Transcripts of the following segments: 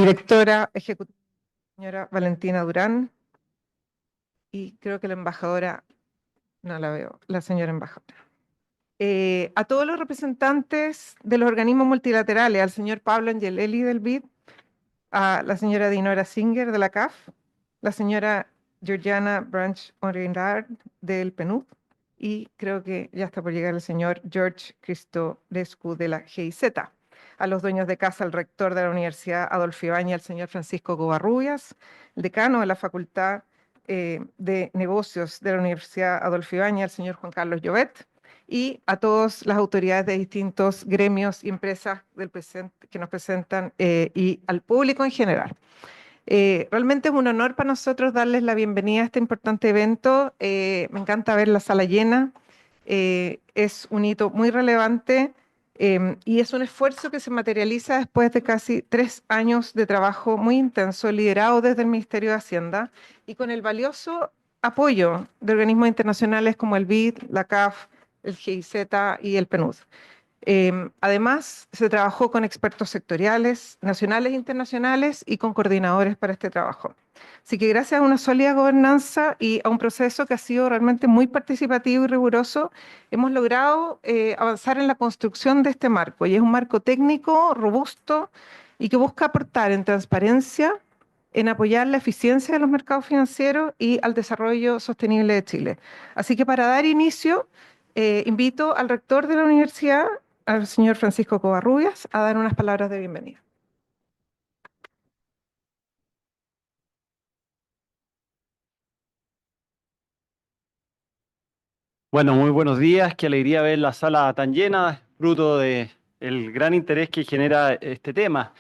Directora ejecutiva, señora Valentina Durán, y creo que la embajadora, no la veo, la señora embajadora. A todos los representantes de los organismos multilaterales, al señor Pablo Angelelli del BID, a la señora Dinora Singer de la CAF, la señora Georgiana Branch Orindard del PNUD, y creo que ya está por llegar el señor George Cristorescu de la GIZ. A los dueños de casa, al rector de la Universidad Adolfo Ibáñez, el señor Francisco Covarrubias, el decano de la Facultad de Negocios de la Universidad Adolfo Ibáñez, el señor Juan Carlos Llobet, y a todas las autoridades de distintos gremios y empresas que nos presentan y al público en general. Realmente es un honor para nosotros darles la bienvenida a este importante evento. Me encanta ver la sala llena. Es un hito muy relevante y es un esfuerzo que se materializa después de casi 3 años de trabajo muy intenso, liderado desde el Ministerio de Hacienda y con el valioso apoyo de organismos internacionales como el BID, la CAF, el GIZ y el PNUD. Además, se trabajó con expertos sectoriales, nacionales e internacionales y con coordinadores para este trabajo. Así que gracias a una sólida gobernanza y a un proceso que ha sido realmente muy participativo y riguroso, hemos logrado avanzar en la construcción de este marco. Y es un marco técnico, robusto y que busca aportar en transparencia, en apoyar la eficiencia de los mercados financieros y al desarrollo sostenible de Chile. Así que para dar inicio, invito al rector de la universidad, al señor Francisco Covarrubias, a dar unas palabras de bienvenida. Bueno, muy buenos días, qué alegría ver la sala tan llena, fruto del gran interés que genera este tema.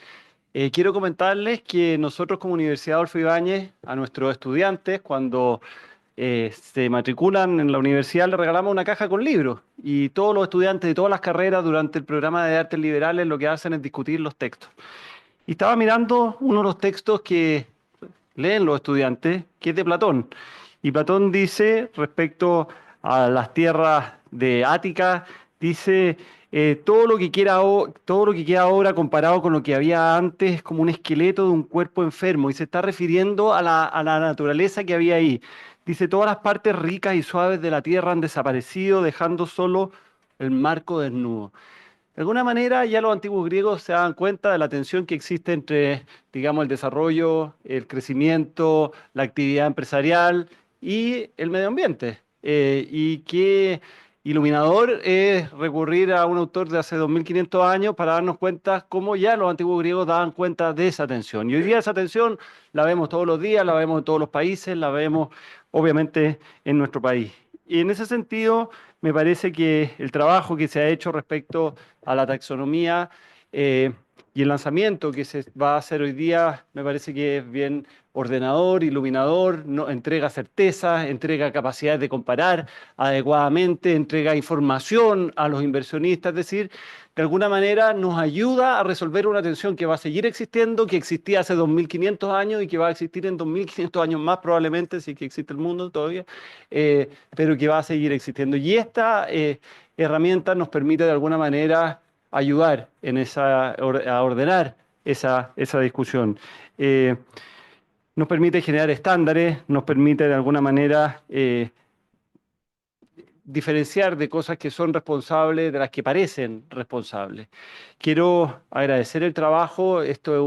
Quiero comentarles que nosotros como Universidad Adolfo Ibáñez, a nuestros estudiantes, cuando se matriculan en la universidad, les regalamos una caja con libros. Y todos los estudiantes de todas las carreras durante el programa de artes liberales lo que hacen es discutir los textos. Y estaba mirando uno de los textos que leen los estudiantes, que es de Platón. Y Platón dice, respecto a las tierras de Ática, dice, todo lo que queda ahora comparado con lo que había antes es como un esqueleto de un cuerpo enfermo, y se está refiriendo a la naturaleza que había ahí. Dice, todas las partes ricas y suaves de la tierra han desaparecido, dejando solo el marco desnudo. De alguna manera ya los antiguos griegos se dan cuenta de la tensión que existe entre, digamos, el desarrollo, el crecimiento, la actividad empresarial y el medio ambiente. Y qué iluminador es recurrir a un autor de hace 2500 años para darnos cuenta cómo ya los antiguos griegos daban cuenta de esa tensión. Y hoy día esa tensión la vemos todos los días, la vemos en todos los países, la vemos obviamente en nuestro país. Y en ese sentido, me parece que el trabajo que se ha hecho respecto a la taxonomía y el lanzamiento que se va a hacer hoy día, me parece que es bien ordenador, iluminador, no, entrega certeza, entrega capacidades de comparar adecuadamente, entrega información a los inversionistas, es decir, de alguna manera nos ayuda a resolver una tensión que va a seguir existiendo, que existía hace 2500 años y que va a existir en 2500 años más probablemente, si es que existe el mundo todavía, pero que va a seguir existiendo. Y esta herramienta nos permite de alguna manera ayudar en a ordenar esa discusión. Nos permite generar estándares, nos permite de alguna manera diferenciar de cosas que son responsables de las que parecen responsables. Quiero agradecer el trabajo, esto es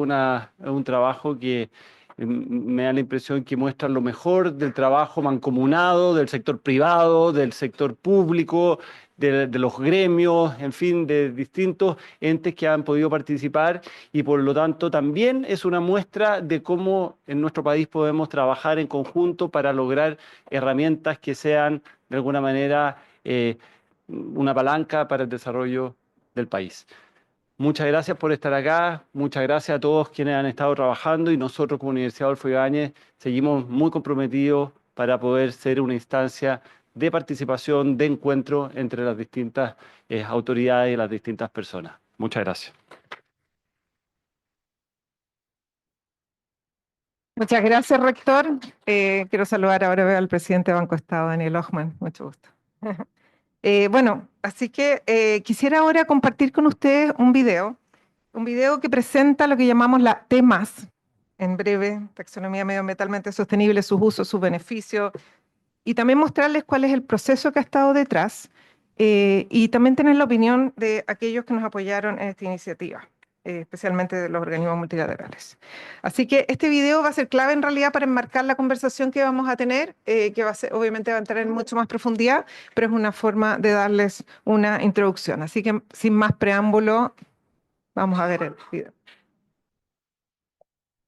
un trabajo que me da la impresión que muestra lo mejor del trabajo mancomunado, del sector privado, del sector público, de los gremios, en fin, de distintos entes que han podido participar y por lo tanto también es una muestra de cómo en nuestro país podemos trabajar en conjunto para lograr herramientas que sean de alguna manera una palanca para el desarrollo del país. Muchas gracias por estar acá, muchas gracias a todos quienes han estado trabajando y nosotros como Universidad Adolfo Ibáñez seguimos muy comprometidos para poder ser una instancia de participación, de encuentro entre las distintas autoridades y las distintas personas. Muchas gracias. Muchas gracias, rector. Quiero saludar ahora al presidente de Banco Estado, Daniel Hochman. Mucho gusto. Bueno, así que quisiera ahora compartir con ustedes un video un video que presenta lo que llamamos la T+, en breve, taxonomía medioambientalmente sostenible, sus usos, sus beneficios, y también mostrarles cuál es el proceso que ha estado detrás, y también tener la opinión de aquellos que nos apoyaron en esta iniciativa, especialmente de los organismos multilaterales. Así que este video va a ser clave en realidad para enmarcar la conversación que vamos a tener, que va a ser, obviamente va a entrar en mucho más profundidad, pero es una forma de darles una introducción. Así que sin más preámbulo, vamos a ver el video.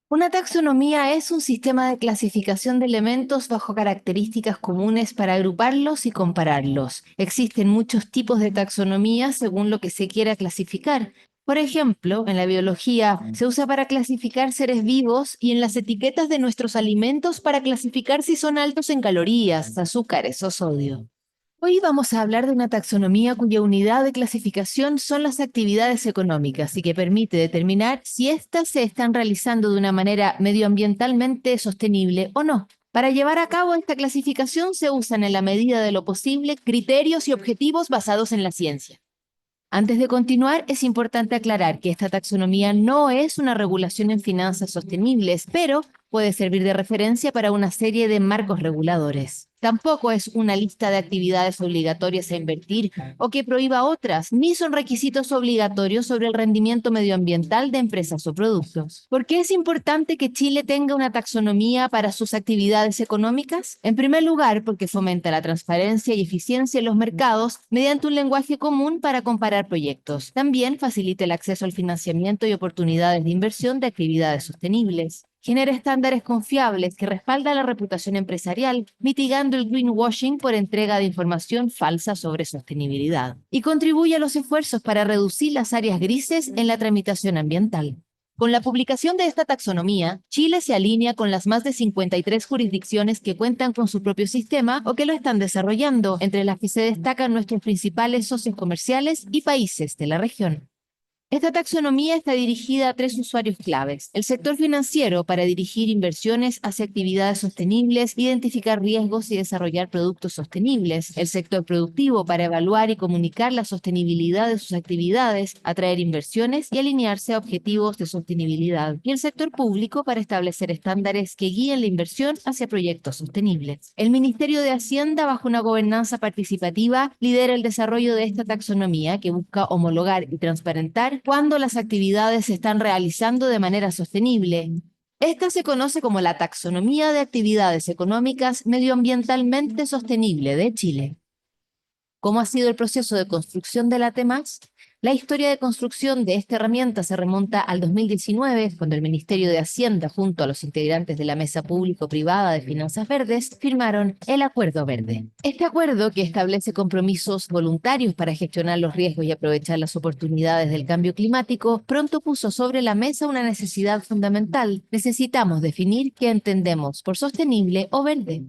Una taxonomía es un sistema de clasificación de elementos bajo características comunes para agruparlos y compararlos. Existen muchos tipos de taxonomía según lo que se quiera clasificar. Por ejemplo, en la biología se usa para clasificar seres vivos y en las etiquetas de nuestros alimentos para clasificar si son altos en calorías, azúcares o sodio. Hoy vamos a hablar de una taxonomía cuya unidad de clasificación son las actividades económicas y que permite determinar si éstas se están realizando de una manera medioambientalmente sostenible o no. Para llevar a cabo esta clasificación se usan en la medida de lo posible criterios y objetivos basados en la ciencia. Antes de continuar, es importante aclarar que esta taxonomía no es una regulación en finanzas sostenibles, pero puede servir de referencia para una serie de marcos reguladores. Tampoco es una lista de actividades obligatorias a invertir o que prohíba otras, ni son requisitos obligatorios sobre el rendimiento medioambiental de empresas o productos. ¿Por qué es importante que Chile tenga una taxonomía para sus actividades económicas? En primer lugar, porque fomenta la transparencia y eficiencia en los mercados mediante un lenguaje común para comparar proyectos. También facilita el acceso al financiamiento y oportunidades de inversión de actividades sostenibles. Genera estándares confiables que respaldan la reputación empresarial, mitigando el greenwashing por entrega de información falsa sobre sostenibilidad. Y contribuye a los esfuerzos para reducir las áreas grises en la tramitación ambiental. Con la publicación de esta taxonomía, Chile se alinea con las más de 53 jurisdicciones que cuentan con su propio sistema o que lo están desarrollando, entre las que se destacan nuestros principales socios comerciales y países de la región. Esta taxonomía está dirigida a 3 usuarios claves. El sector financiero para dirigir inversiones hacia actividades sostenibles, identificar riesgos y desarrollar productos sostenibles. El sector productivo para evaluar y comunicar la sostenibilidad de sus actividades, atraer inversiones y alinearse a objetivos de sostenibilidad. Y el sector público para establecer estándares que guíen la inversión hacia proyectos sostenibles. El Ministerio de Hacienda, bajo una gobernanza participativa, lidera el desarrollo de esta taxonomía que busca homologar y transparentar cuando las actividades se están realizando de manera sostenible. Esta se conoce como la Taxonomía de Actividades Económicas Medioambientalmente Sostenible de Chile. ¿Cómo ha sido el proceso de construcción de la TEMAX? La historia de construcción de esta herramienta se remonta al 2019, cuando el Ministerio de Hacienda, junto a los integrantes de la Mesa Público-Privada de Finanzas Verdes, firmaron el Acuerdo Verde. Este acuerdo, que establece compromisos voluntarios para gestionar los riesgos y aprovechar las oportunidades del cambio climático, pronto puso sobre la mesa una necesidad fundamental. Necesitamos definir qué entendemos por sostenible o verde.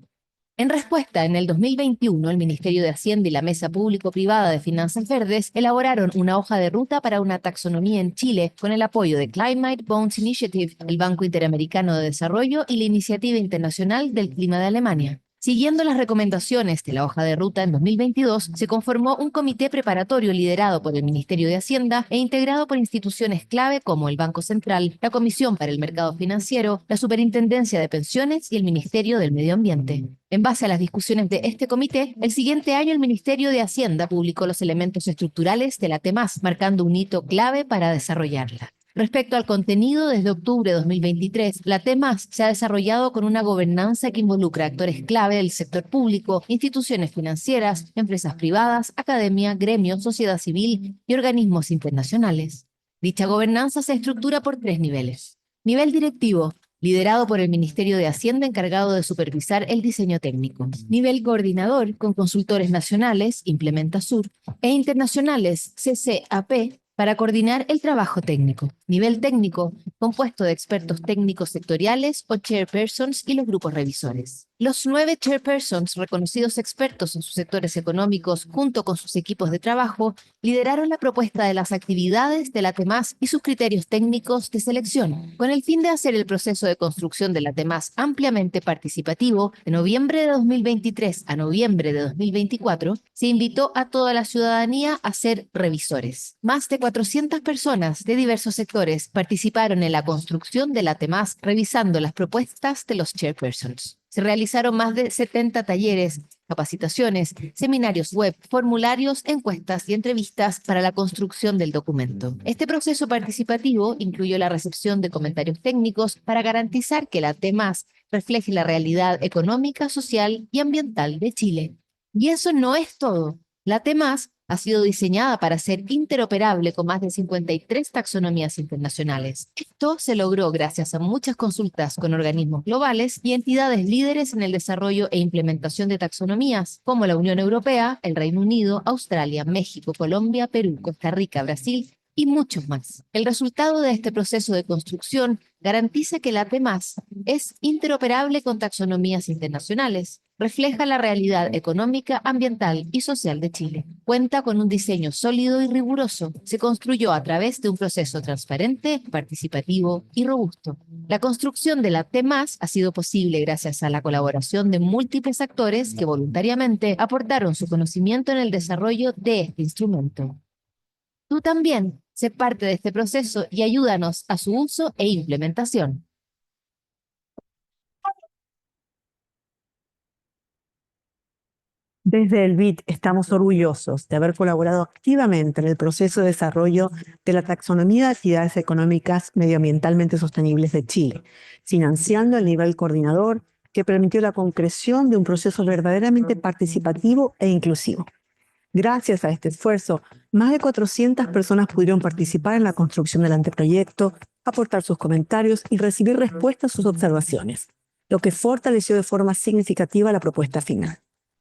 En respuesta, en el 2021, el Ministerio de Hacienda y la Mesa Público-Privada de Finanzas Verdes elaboraron una hoja de ruta para una taxonomía en Chile con el apoyo de Climate Bonds Initiative, el Banco Interamericano de Desarrollo y la Iniciativa Internacional del Clima de Alemania. Siguiendo las recomendaciones de la hoja de ruta en 2022, se conformó un comité preparatorio liderado por el Ministerio de Hacienda e integrado por instituciones clave como el Banco Central, la Comisión para el Mercado Financiero, la Superintendencia de Pensiones y el Ministerio del Medio Ambiente. En base a las discusiones de este comité, el siguiente año el Ministerio de Hacienda publicó los elementos estructurales de la TEMAS, marcando un hito clave para desarrollarla. Respecto al contenido, desde octubre de 2023, la TEMAS se ha desarrollado con una gobernanza que involucra actores clave del sector público, instituciones financieras, empresas privadas, academia, gremios, sociedad civil y organismos internacionales. Dicha gobernanza se estructura por 3 niveles. Nivel directivo, liderado por el Ministerio de Hacienda encargado de supervisar el diseño técnico. Nivel coordinador, con consultores nacionales, Implementa Sur, e internacionales, CCAP, para coordinar el trabajo técnico. Nivel técnico, compuesto de expertos técnicos sectoriales o chairpersons y los grupos revisores. Los 9 chairpersons, reconocidos expertos en sus sectores económicos, junto con sus equipos de trabajo, lideraron la propuesta de las actividades de la TEMAS y sus criterios técnicos de selección. Con el fin de hacer el proceso de construcción de la TEMAS ampliamente participativo, de noviembre de 2023 a noviembre de 2024, se invitó a toda la ciudadanía a ser revisores. Más de 400 personas de diversos sectores participaron en la construcción de la TEMAS revisando las propuestas de los chairpersons. Se realizaron más de 70 talleres, capacitaciones, seminarios web, formularios, encuestas y entrevistas para la construcción del documento. Este proceso participativo incluyó la recepción de comentarios técnicos para garantizar que la TEMAS refleje la realidad económica, social y ambiental de Chile. Y eso no es todo. La TEMAS ha sido diseñada para ser interoperable con más de 53 taxonomías internacionales. Esto se logró gracias a muchas consultas con organismos globales y entidades líderes en el desarrollo e implementación de taxonomías, como la Unión Europea, el Reino Unido, Australia, México, Colombia, Perú, Costa Rica, Brasil y muchos más. El resultado de este proceso de construcción garantiza que la TEMAS es interoperable con taxonomías internacionales, refleja la realidad económica, ambiental y social de Chile. Cuenta con un diseño sólido y riguroso. Se construyó a través de un proceso transparente, participativo y robusto. La construcción de la TEMAS ha sido posible gracias a la colaboración de múltiples actores que voluntariamente aportaron su conocimiento en el desarrollo de este instrumento. Tú también sé parte de este proceso y ayúdanos a su uso e implementación. Desde el BID estamos orgullosos de haber colaborado activamente en el proceso de desarrollo de la taxonomía de actividades económicas medioambientalmente sostenibles de Chile, financiando el nivel coordinador que permitió la concreción de un proceso verdaderamente participativo e inclusivo. Gracias a este esfuerzo, más de 400 personas pudieron participar en la construcción del anteproyecto, aportar sus comentarios y recibir respuestas a sus observaciones, lo que fortaleció de forma significativa la propuesta final.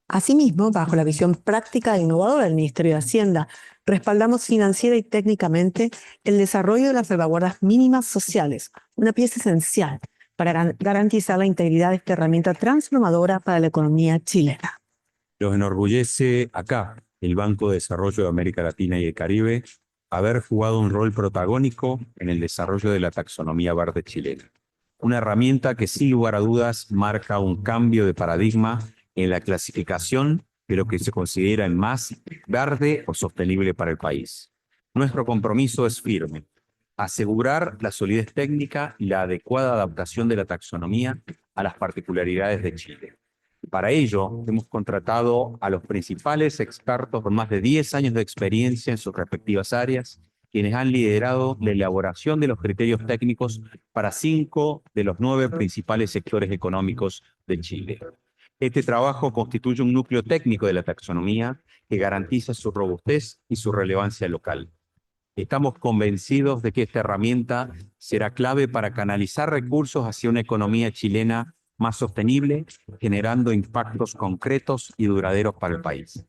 Asimismo, bajo la visión práctica e innovadora del Ministerio de Hacienda, respaldamos financiera y técnicamente el desarrollo de las salvaguardas mínimas sociales, una pieza esencial para garantizar la integridad de esta herramienta transformadora para la economía chilena. Nos enorgullece acá el Banco de Desarrollo de América Latina y el Caribe haber jugado un rol protagónico en el desarrollo de la taxonomía verde chilena. Una herramienta que sin lugar a dudas marca un cambio de paradigma en la clasificación de lo que se considera el más verde o sostenible para el país. Nuestro compromiso es firme: asegurar la solidez técnica y la adecuada adaptación de la taxonomía a las particularidades de Chile. Para ello, hemos contratado a los principales expertos con más de 10 años de experiencia en sus respectivas áreas, quienes han liderado la elaboración de los criterios técnicos para 5 de los 9 principales sectores económicos de Chile. Este trabajo constituye un núcleo técnico de la taxonomía que garantiza su robustez y su relevancia local. Estamos convencidos de que esta herramienta será clave para canalizar recursos hacia una economía chilena más sostenible, generando impactos concretos y duraderos para el país.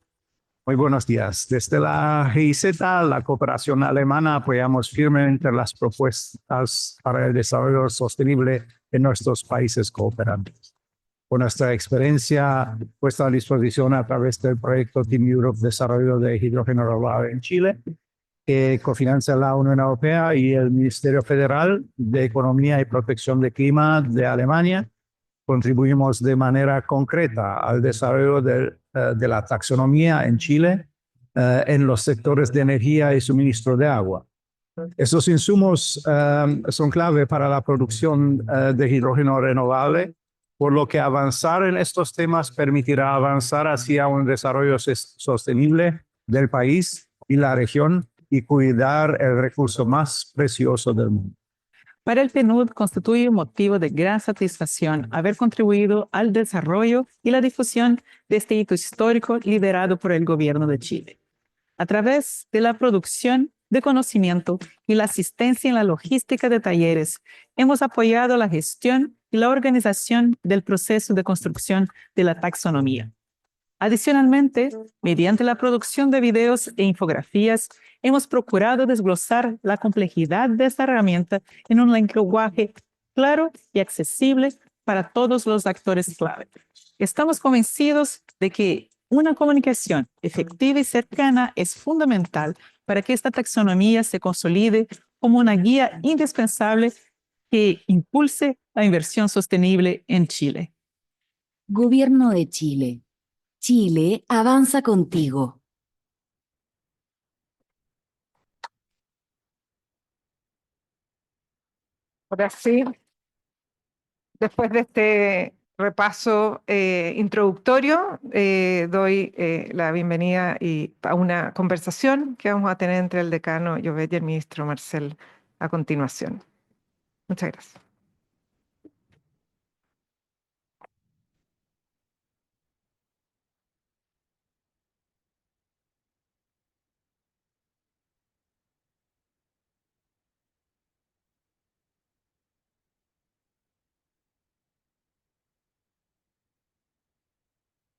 Muy buenos días. Desde la GIZ, la cooperación alemana, apoyamos firmemente las propuestas para el desarrollo sostenible en nuestros países cooperantes. Con nuestra experiencia puesta a disposición a través del proyecto Team Europe Desarrollo de Hidrógeno Renovable en Chile, que cofinancia la Unión Europea y el Ministerio Federal de Economía y Protección del Clima de Alemania, contribuimos de manera concreta al desarrollo de la taxonomía en Chile en los sectores de energía y suministro de agua. Estos insumos son clave para la producción de hidrógeno renovable, por lo que avanzar en estos temas permitirá avanzar hacia un desarrollo sostenible del país y la región y cuidar el recurso más precioso del mundo. Para el PNUD constituye un motivo de gran satisfacción haber contribuido al desarrollo y la difusión de este hito histórico liderado por el Gobierno de Chile. A través de la producción de conocimiento y la asistencia en la logística de talleres, hemos apoyado la gestión y la organización del proceso de construcción de la taxonomía. Adicionalmente, mediante la producción de videos e infografías, hemos procurado desglosar la complejidad de esta herramienta en un lenguaje claro y accesible para todos los actores clave. Estamos convencidos de que una comunicación efectiva y cercana es fundamental para que esta taxonomía se consolide como una guía indispensable que impulse la inversión sostenible en Chile. Gobierno de Chile. Chile avanza contigo. Ahora sí, después de este repaso introductorio, doy la bienvenida a una conversación que vamos a tener entre el decano Llobet y el ministro Marcel a continuación. Muchas gracias.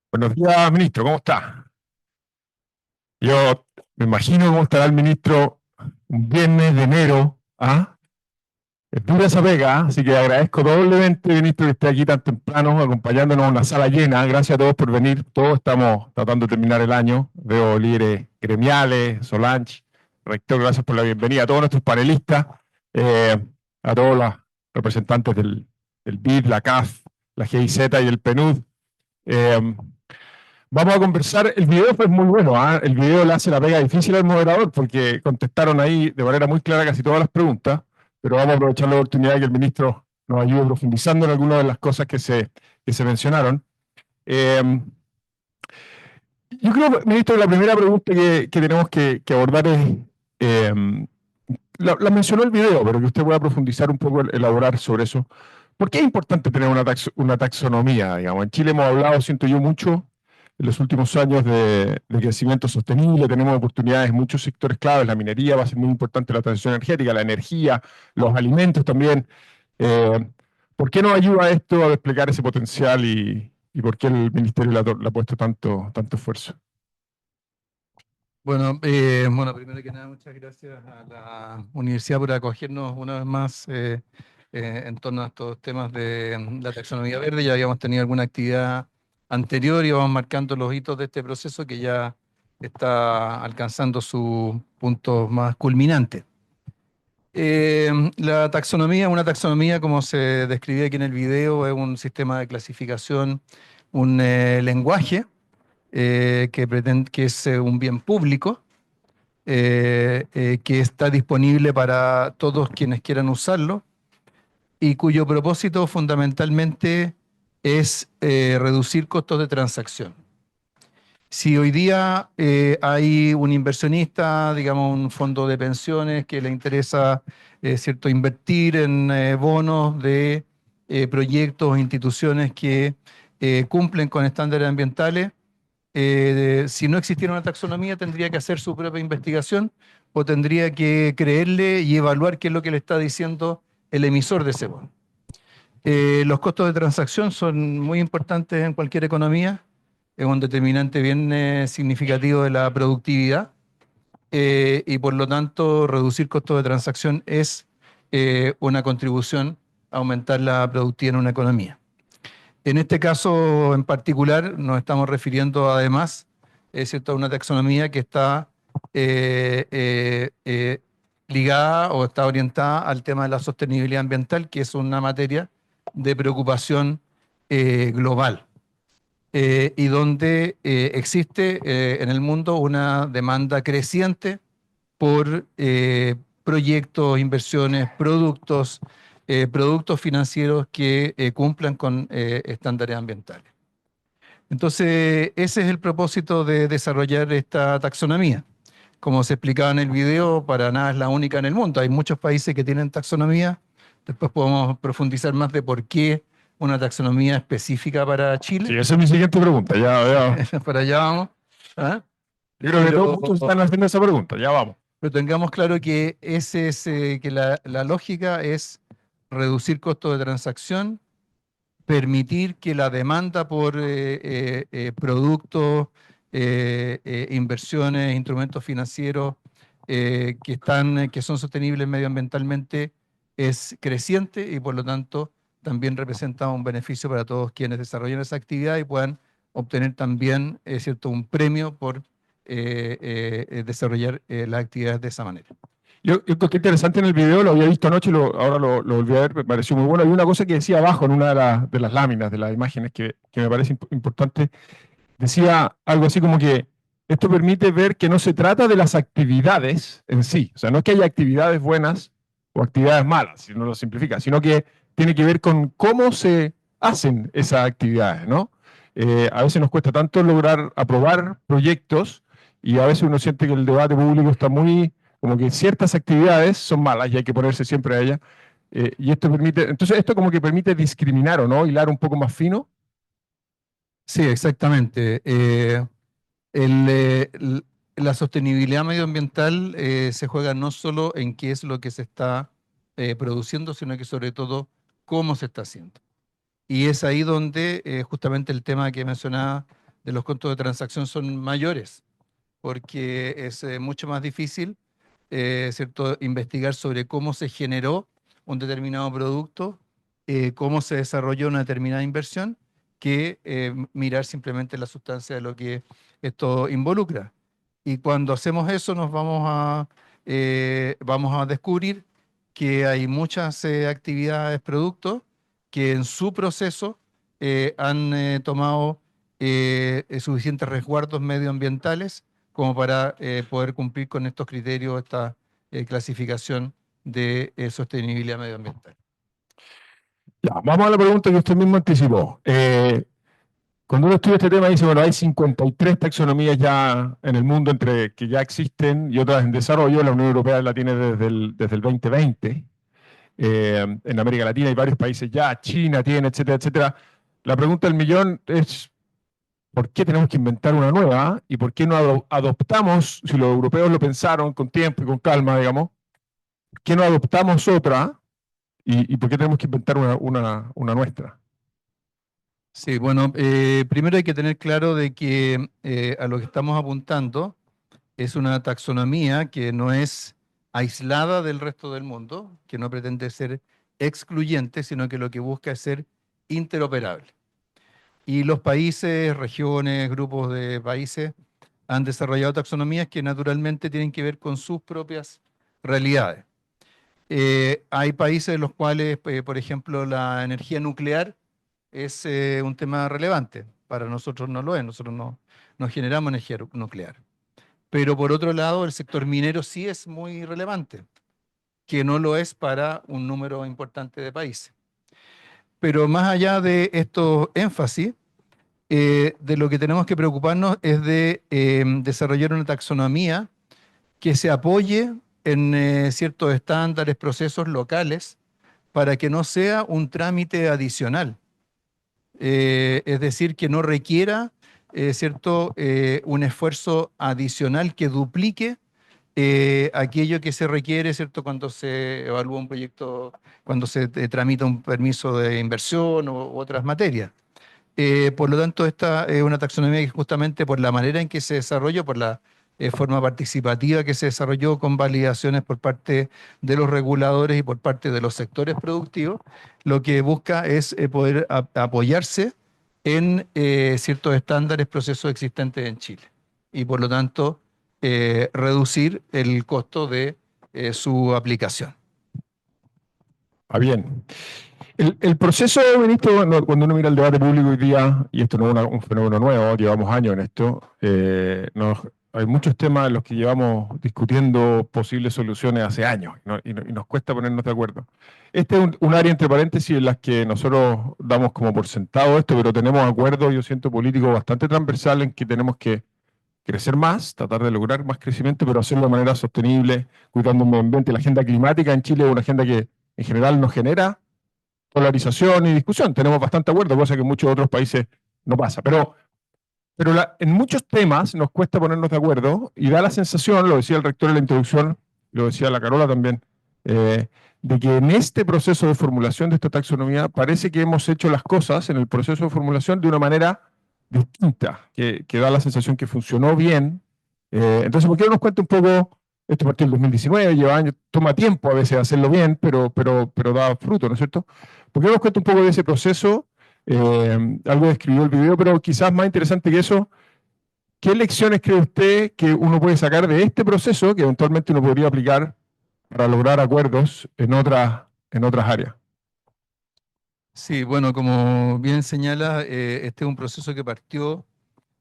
Buenos días, ministro, ¿cómo está? Yo me imagino cómo estará el ministro un viernes de enero, ¿ah? Es dura esa pega, así que agradezco doblemente, ministro, que esté aquí tan temprano, acompañándonos en una sala llena. Gracias a todos por venir. Todos estamos tratando de terminar el año. Veo líderes gremiales, Solange, rector, gracias por la bienvenida. A todos nuestros panelistas, a todos los representantes del BID, la CAF, la GIZ y el PNUD. Vamos a conversar. El video fue muy bueno, ¿ah? El video le hace la pega difícil al moderador porque contestaron ahí de manera muy clara casi todas las preguntas, pero vamos a aprovechar la oportunidad de que el ministro nos ayude profundizando en algunas de las cosas que se mencionaron. Yo creo, ministro, la primera pregunta que tenemos que abordar es, la mencionó el video, pero que usted pueda profundizar un poco, elaborar sobre eso. ¿Por qué es importante tener una taxonomía? Digamos? En Chile hemos hablado, siento yo, mucho en los últimos años de crecimiento sostenible. Tenemos oportunidades en muchos sectores claves. La minería va a ser muy importante, la transición energética, la energía, los alimentos también. ¿Por qué nos ayuda esto a desplegar ese potencial y por qué el Ministerio le ha puesto tanto esfuerzo? Bueno, primero que nada, muchas gracias a la universidad por acogernos una vez más en torno a estos temas de la taxonomía verde. Ya habíamos tenido alguna actividad anterior y vamos marcando los hitos de este proceso que ya está alcanzando su punto más culminante. La taxonomía, una taxonomía, como se describe aquí en el video, es un sistema de clasificación, un lenguaje que es un bien público, que está disponible para todos quienes quieran usarlo y cuyo propósito fundamentalmente es reducir costos de transacción. Si hoy día hay un inversionista, digamos un fondo de pensiones que le interesa ¿cierto? Invertir en bonos de proyectos o instituciones que cumplen con estándares ambientales, si no existiera una taxonomía tendría que hacer su propia investigación o tendría que creerle y evaluar qué es lo que le está diciendo el emisor de ese bono. Los costos de transacción son muy importantes en cualquier economía, es un determinante bien significativo de la productividad y por lo tanto reducir costos de transacción es una contribución a aumentar la productividad en una economía. En este caso en particular nos estamos refiriendo además a una taxonomía que está ligada o está orientada al tema de la sostenibilidad ambiental, que es una materia de preocupación global y donde existe en el mundo una demanda creciente por proyectos, inversiones, productos financieros que cumplan con estándares ambientales. Entonces, ese es el propósito de desarrollar esta taxonomía. Como se explicaba en el video, para nada es la única en el mundo. Hay muchos países que tienen taxonomía. Después podemos profundizar más de por qué una taxonomía específica para Chile. Sí, esa es mi siguiente pregunta. Ya. Para allá vamos. ¿Ah? Yo creo que todos muchos están haciendo esa pregunta. Ya vamos. Pero tengamos claro que que la lógica es reducir costos de transacción permitir que la demanda por productos, inversiones, instrumentos financieros que son sostenibles medioambientalmente es creciente y por lo tanto también representa un beneficio para todos quienes desarrollan esa actividad y puedan obtener también ¿cierto? Un premio por desarrollar las actividades de esa manera. Yo encontré interesante en el video, lo había visto anoche, ahora lo volví a ver, me pareció muy bueno. Hay una cosa que decía abajo en una de las láminas, de las imágenes, que me parece importante. Decía algo así como que esto permite ver que no se trata de las actividades en sí. O sea, no es que haya actividades buenas o actividades malas, si no lo simplifica, sino que tiene que ver con cómo se hacen esas actividades, ¿no? A veces nos cuesta tanto lograr aprobar proyectos y a veces uno siente que el debate público está muy, como que ciertas actividades son malas y hay que ponerse siempre a ellas. Y esto permite, entonces esto como que permite discriminar o no, hilar un poco más fino. Sí, exactamente. La sostenibilidad medioambiental se juega no solo en qué es lo que se está produciendo, sino que sobre todo cómo se está haciendo. Y es ahí donde justamente el tema que mencionaba de los costos de transacción son mayores, porque es mucho más difícil ¿cierto? Investigar sobre cómo se generó un determinado producto, cómo se desarrolló una determinada inversión, que mirar simplemente la sustancia de lo que esto involucra. Y cuando hacemos eso nos vamos a descubrir que hay muchas actividades, productos, que en su proceso han tomado suficientes resguardos medioambientales como para poder cumplir con estos criterios, esta clasificación de sostenibilidad medioambiental. Ya, vamos a la pregunta que usted mismo anticipó. Cuando uno estudia este tema dice, bueno, hay 53 taxonomías ya en el mundo entre que ya existen y otras en desarrollo. La Unión Europea la tiene desde el 2020. En América Latina hay varios países ya, China tiene, etcétera, etcétera. La pregunta del millón es, ¿por qué tenemos que inventar una nueva? ¿Y por qué no adoptamos, si los europeos lo pensaron con tiempo y con calma, digamos, ¿por qué no adoptamos otra? ¿Y por qué tenemos que inventar una nuestra? Sí, bueno, primero hay que tener claro de que a lo que estamos apuntando es una taxonomía que no es aislada del resto del mundo, que no pretende ser excluyente, sino que lo que busca es ser interoperable. Y los países, regiones, grupos de países han desarrollado taxonomías que naturalmente tienen que ver con sus propias realidades. Hay países en los cuales, por ejemplo, la energía nuclear es un tema relevante. Para nosotros no lo es, nosotros no generamos energía nuclear. Pero por otro lado, el sector minero sí es muy relevante, que no lo es para un número importante de países. Pero más allá de estos énfasis, de lo que tenemos que preocuparnos es de desarrollar una taxonomía que se apoye en ciertos estándares, procesos locales, para que no sea un trámite adicional. Es decir, que no requiera un esfuerzo adicional que duplique aquello que se requiere, ¿cierto? Cuando se evalúa un proyecto, cuando se tramita un permiso de inversión u otras materias. Por lo tanto, esta es una taxonomía que justamente por la manera en que se desarrolló, por la forma participativa que se desarrolló con validaciones por parte de los reguladores y por parte de los sectores productivos, lo que busca es poder apoyarse en ciertos estándares, procesos existentes en Chile y por lo tanto reducir el costo de su aplicación. Bien. El proceso, ministro, cuando uno mira el debate público hoy día, y esto no es un fenómeno nuevo, llevamos años en esto, hay muchos temas en los que llevamos discutiendo posibles soluciones hace años y nos cuesta ponernos de acuerdo. Este es un área, entre paréntesis, en las que nosotros damos como por sentado esto, pero tenemos acuerdos, yo siento, políticos bastante transversales en que tenemos que crecer más, tratar de lograr más crecimiento, pero hacerlo de manera sostenible, cuidando el medio ambiente. La agenda climática en Chile es una agenda que en general nos genera polarización y discusión. Tenemos bastante acuerdo, cosa que en muchos otros países no pasa. Pero en muchos temas nos cuesta ponernos de acuerdo y da la sensación, lo decía el rector en la introducción, lo decía la Carola también, de que en este proceso de formulación de esta taxonomía parece que hemos hecho las cosas en el proceso de formulación de una manera distinta, que da la sensación que funcionó bien. Entonces, ¿por qué no nos cuenta un poco? Esto partió en el 2019, lleva años, toma tiempo a veces hacerlo bien, pero da fruto, ¿no es cierto? ¿Por qué no nos cuenta un poco de ese proceso? Algo describió el video, pero quizás más interesante que eso, ¿qué lecciones cree usted que uno puede sacar de este proceso que eventualmente uno podría aplicar para lograr acuerdos en otras áreas? Sí, bueno, como bien señala, este es un proceso que partió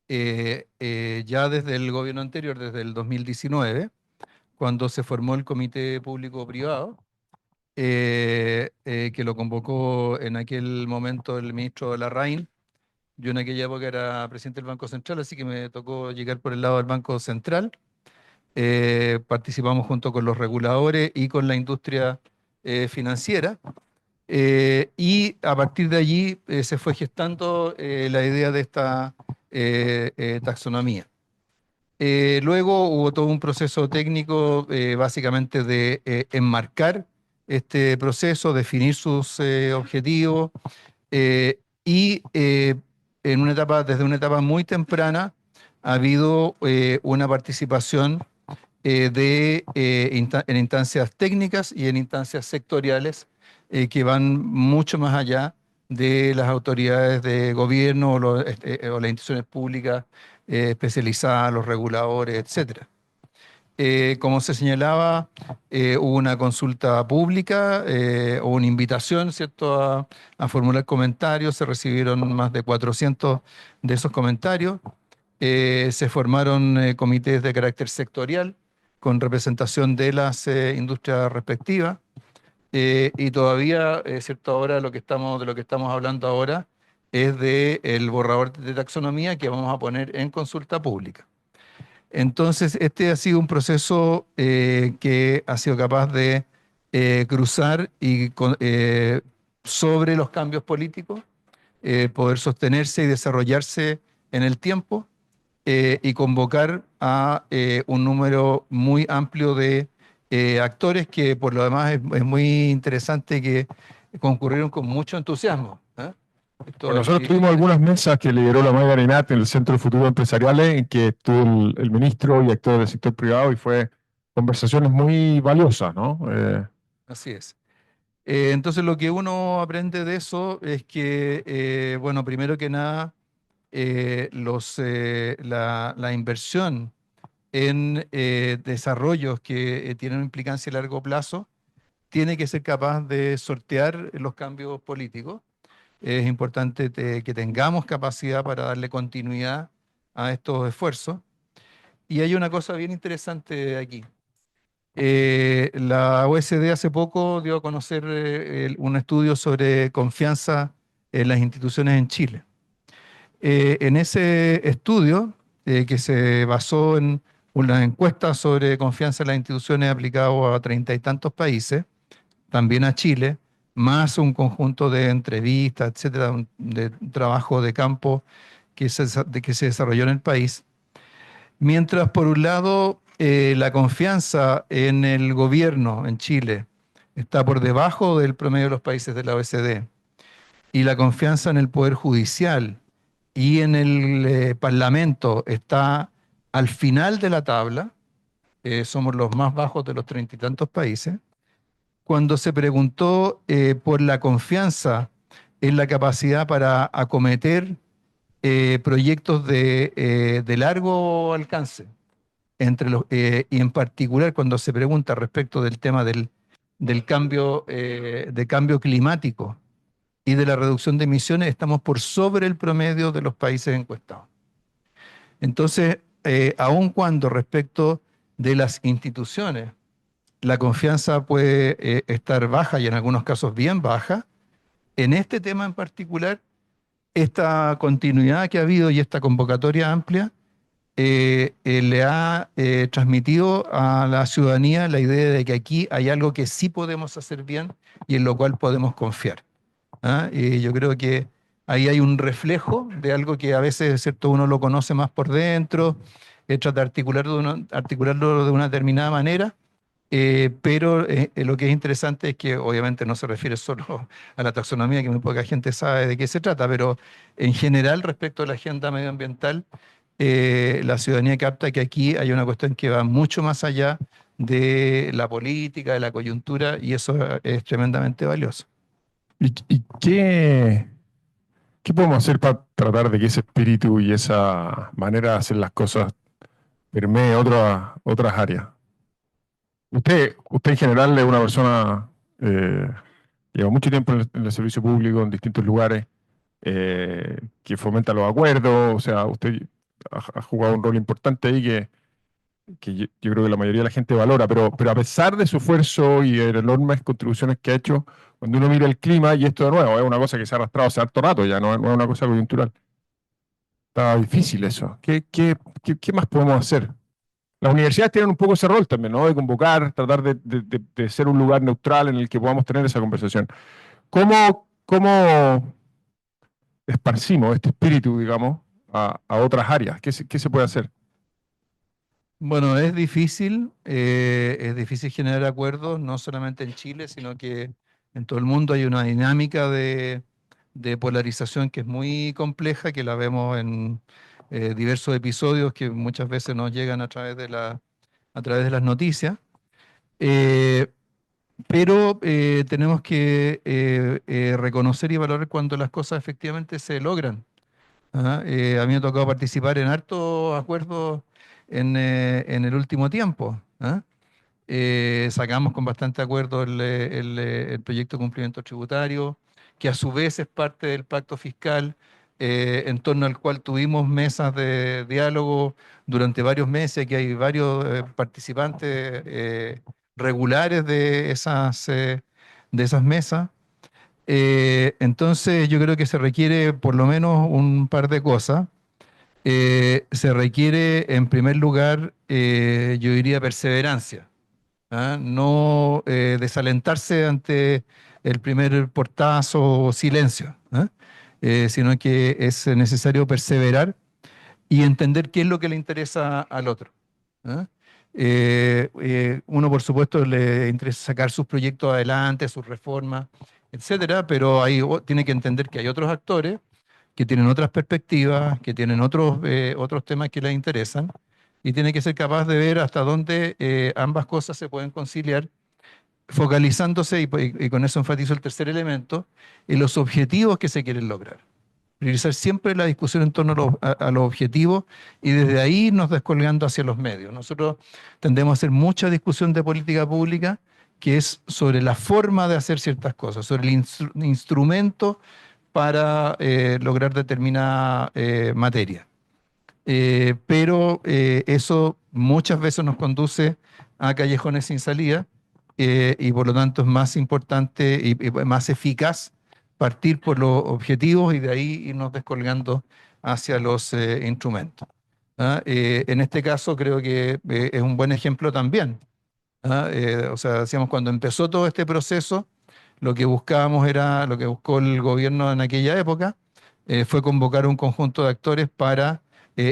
ya desde el gobierno anterior, desde el 2019, cuando se formó el Comité Público-Privado, que lo convocó en aquel momento el ministro Larraín. Yo en aquella época era presidente del Banco Central, así que me tocó llegar por el lado del Banco Central. Participamos junto con los reguladores y con la industria financiera. Y a partir de allí se fue gestando la idea de esta taxonomía. Luego hubo todo un proceso técnico, básicamente de enmarcar este proceso, definir sus objetivos y desde una etapa muy temprana ha habido una participación en instancias técnicas y en instancias sectoriales que van mucho más allá de las autoridades de gobierno o las instituciones públicas especializadas, los reguladores, etcétera. Como se señalaba, hubo una consulta pública o una invitación, ¿cierto?, a formular comentarios. Se recibieron más de 400 de esos comentarios. Se formaron comités de carácter sectorial con representación de las industrias respectivas. Y todavía, ¿cierto?, ahora de lo que estamos hablando ahora es del borrador de taxonomía que vamos a poner en consulta pública. Entonces, este ha sido un proceso que ha sido capaz de cruzar sobre los cambios políticos, poder sostenerse y desarrollarse en el tiempo y convocar a un número muy amplio de actores que por lo demás es muy interesante que concurrieron con mucho entusiasmo. Bueno, nosotros tuvimos algunas mesas que lideró la Maya Arenat en el Centro de Futuros Empresariales, en que estuvo el ministro y actores del sector privado, y fue conversaciones muy valiosas, ¿no? Así es. Entonces lo que uno aprende de eso es que, bueno, primero que nada, la inversión en desarrollos que tienen implicancia a largo plazo tiene que ser capaz de sortear los cambios políticos. Es importante que tengamos capacidad para darle continuidad a estos esfuerzos. Y hay una cosa bien interesante aquí. La OECD hace poco dio a conocer un estudio sobre confianza en las instituciones en Chile. En ese estudio, que se basó en una encuesta sobre confianza en las instituciones aplicado a 30 y tantos países, también a Chile, más un conjunto de entrevistas, etcétera, de trabajo de campo que se desarrolló en el país. Mientras, por un lado, la confianza en el gobierno en Chile está por debajo del promedio de los países de la OECD, y la confianza en el Poder Judicial y en el Parlamento está al final de la tabla, somos los más bajos de los 30 y tantos países. Cuando se preguntó por la confianza en la capacidad para acometer proyectos de largo alcance, y en particular cuando se pregunta respecto del tema del cambio climático y de la reducción de emisiones, estamos por sobre el promedio de los países encuestados. Entonces, aun cuando respecto de las instituciones la confianza puede estar baja y en algunos casos bien baja, en este tema en particular, esta continuidad que ha habido y esta convocatoria amplia le ha transmitido a la ciudadanía la idea de que aquí hay algo que sí podemos hacer bien y en lo cual podemos confiar. Y yo creo que ahí hay un reflejo de algo que a veces, ¿cierto?, uno lo conoce más por dentro, trata de articularlo de una determinada manera, Pero lo que es interesante es que obviamente no se refiere solo a la taxonomía, que muy poca gente sabe de qué se trata, pero en general respecto a la agenda medioambiental, la ciudadanía capta que aquí hay una cuestión que va mucho más allá de la política, de la coyuntura, y eso es tremendamente valioso. ¿Y qué podemos hacer para tratar de que ese espíritu y esa manera de hacer las cosas permee otras áreas? Usted en general es una persona lleva mucho tiempo en el servicio público, en distintos lugares, que fomenta los acuerdos, o sea, usted ha jugado un rol importante ahí que yo creo que la mayoría de la gente valora, pero a pesar de su esfuerzo y de las enormes contribuciones que ha hecho, cuando uno mira el clima, y esto de nuevo es una cosa que se ha arrastrado hace harto rato ya, no es una cosa coyuntural. Está difícil eso. ¿Qué más podemos hacer? Las universidades tienen un poco ese rol también, ¿no? De convocar, tratar de ser un lugar neutral en el que podamos tener esa conversación. ¿Cómo esparcimos este espíritu, digamos, a otras áreas? ¿Qué se puede hacer? Bueno, es difícil generar acuerdos, no solamente en Chile, sino que en todo el mundo hay una dinámica de polarización que es muy compleja, que la vemos en diversos episodios que muchas veces nos llegan a través a través de las noticias. Eh, pero tenemos que reconocer y valorar cuando las cosas efectivamente se logran. ¿Ah? A mí me ha tocado participar en hartos acuerdos en el último tiempo. ¿Ah? Sacamos con bastante acuerdo el proyecto de cumplimiento tributario, que a su vez es parte del pacto fiscal, en torno al cual tuvimos mesas de diálogo durante varios meses, que hay varios participantes regulares de esas mesas. Entonces yo creo que se requiere por lo menos un par de cosas. Se requiere, en primer lugar, yo diría perseverancia. ¿Ah? No desalentarse ante el primer portazo o silencio, ¿ah? Sino que es necesario perseverar y entender qué es lo que le interesa al otro. ¿Ah? Uno, por supuesto, le interesa sacar sus proyectos adelante, sus reformas, etcétera, pero ahí tiene que entender que hay otros actores que tienen otras perspectivas, que tienen otros temas que les interesan, y tiene que ser capaz de ver hasta dónde ambas cosas se pueden conciliar, focalizándose, y con eso enfatizo el tercer elemento, en los objetivos que se quieren lograr. Priorizar siempre la discusión en torno a los objetivos y desde ahí nos descolgando hacia los medios. Nosotros tendemos a hacer mucha discusión de política pública que es sobre la forma de hacer ciertas cosas, sobre el instrumento para lograr determinada materia. Pero eso muchas veces nos conduce a callejones sin salida, y por lo tanto es más importante y más eficaz partir por los objetivos y de ahí irnos descolgando hacia los instrumentos. ¿Ah? En este caso creo que es un buen ejemplo también. ¿Ah? O sea, decíamos, cuando empezó todo este proceso, lo que buscábamos era, lo que buscó el gobierno en aquella época, fue convocar un conjunto de actores para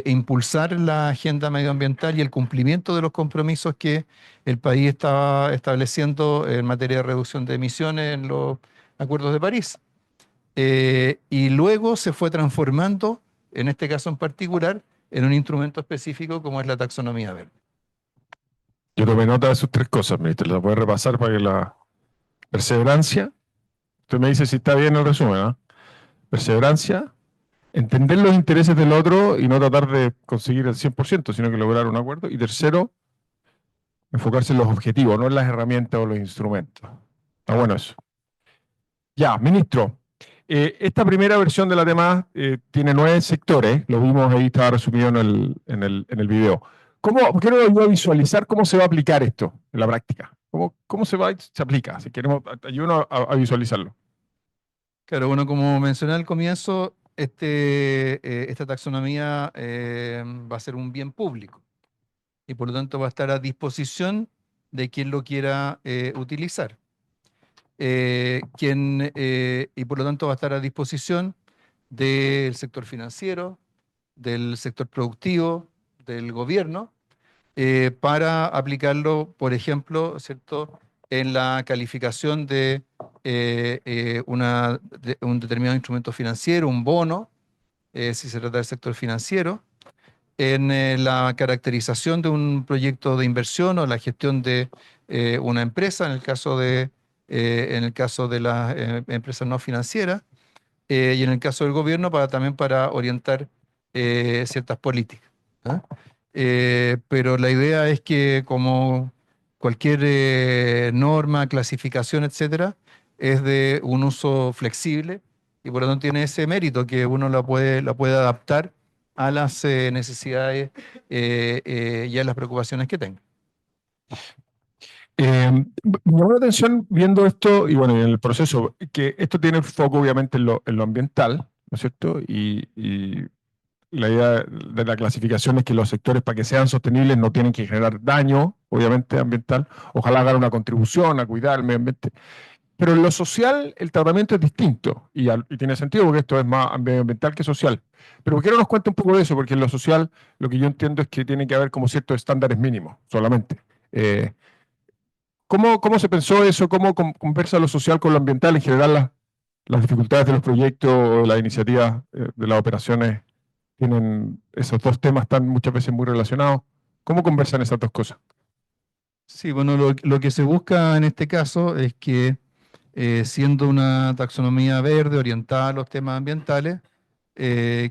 impulsar la agenda medioambiental y el cumplimiento de los compromisos que el país estaba estableciendo en materia de reducción de emisiones en los acuerdos de París. Y luego se fue transformando, en este caso en particular, en un instrumento específico como es la taxonomía verde. Yo tomé nota de sus tres cosas, ministro. Las voy a repasar para que la perseverancia, usted me dice si está bien el resumen, ¿ah? Perseverancia, entender los intereses del otro y no tratar de conseguir el 100%, sino que lograr un acuerdo. Y tercero, enfocarse en los objetivos, no en las herramientas o los instrumentos. Está bueno eso. Ya, ministro, esta primera versión de la tema tiene 9 sectores, lo vimos ahí, estaba resumido en el video. ¿Por qué no nos ayuda a visualizar cómo se va a aplicar esto en la práctica? ¿Cómo se aplica? Si queremos, ayúdanos a visualizarlo. Claro, bueno, como mencioné al comienzo, esta taxonomía va a ser un bien público y por lo tanto va a estar a disposición de quien lo quiera utilizar. Y por lo tanto va a estar a disposición del sector financiero, del sector productivo, del gobierno, para aplicarlo, por ejemplo, ¿cierto?, en la calificación de un determinado instrumento financiero, un bono, si se trata del sector financiero, en la caracterización de un proyecto de inversión o la gestión de una empresa, en el caso de las empresas no financieras, y en el caso del gobierno también para orientar ciertas políticas. ¿Ah? Pero la idea es que, como cualquier norma, clasificación, etcétera, es de un uso flexible y por lo tanto tiene ese mérito que uno la puede adaptar a las necesidades y a las preocupaciones que tenga. Me llamó la atención viendo esto, y bueno, en el proceso, que esto tiene foco obviamente en lo ambiental, ¿no es cierto? Y la idea de la clasificación es que los sectores, para que sean sostenibles, no tienen que generar daño, obviamente, ambiental. Ojalá hagan una contribución a cuidar el medio ambiente. Pero en lo social, el tratamiento es distinto, y tiene sentido porque esto es más medioambiental que social. Pero quiero que nos cuente un poco de eso, porque en lo social lo que yo entiendo es que tiene que haber como ciertos estándares mínimos solamente. ¿Cómo se pensó eso? ¿Cómo conversa lo social con lo ambiental? En general, las dificultades de los proyectos o de las iniciativas de las operaciones tienen esos dos temas, están muchas veces muy relacionados. ¿Cómo conversan esas dos cosas? Sí, bueno, lo que se busca en este caso es que, siendo una taxonomía verde orientada a los temas ambientales,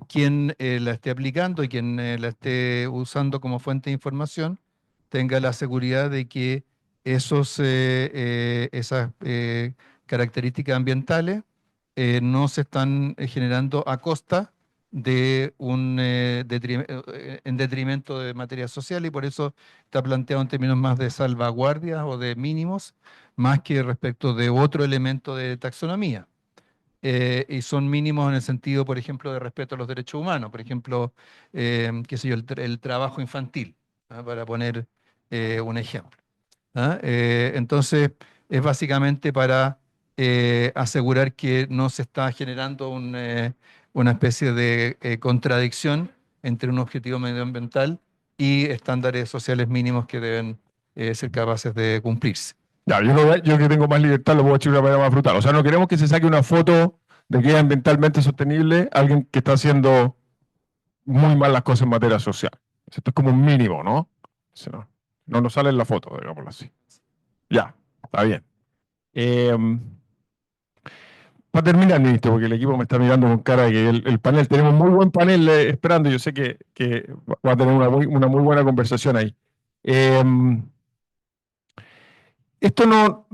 quien la esté aplicando y quien la esté usando como fuente de información tenga la seguridad de que esas características ambientales no se están generando a costa de en detrimento de materia social, y por eso está planteado en términos más de salvaguardias o de mínimos, más que respecto de otro elemento de taxonomía. Y son mínimos en el sentido, por ejemplo, de respeto a los derechos humanos, por ejemplo, qué sé yo, el trabajo infantil, ¿ah? Para poner un ejemplo. ¿Ah? Entonces, es básicamente para asegurar que no se está generando una especie de contradicción entre un objetivo medioambiental y estándares sociales mínimos que deben ser capaces de cumplirse. Ya, yo que tengo más libertad lo puedo echar de una manera más brutal. O sea, no queremos que se saque una foto de que es ambientalmente sostenible alguien que está haciendo muy mal las cosas en materia social. Esto es como un mínimo, ¿no? No nos sale en la foto, digámoslo así. Ya, está bien. Para terminar, ministro, porque el equipo me está mirando con cara de que el panel, tenemos muy buen panel esperando, yo sé que va a tener una muy buena conversación ahí. Esto no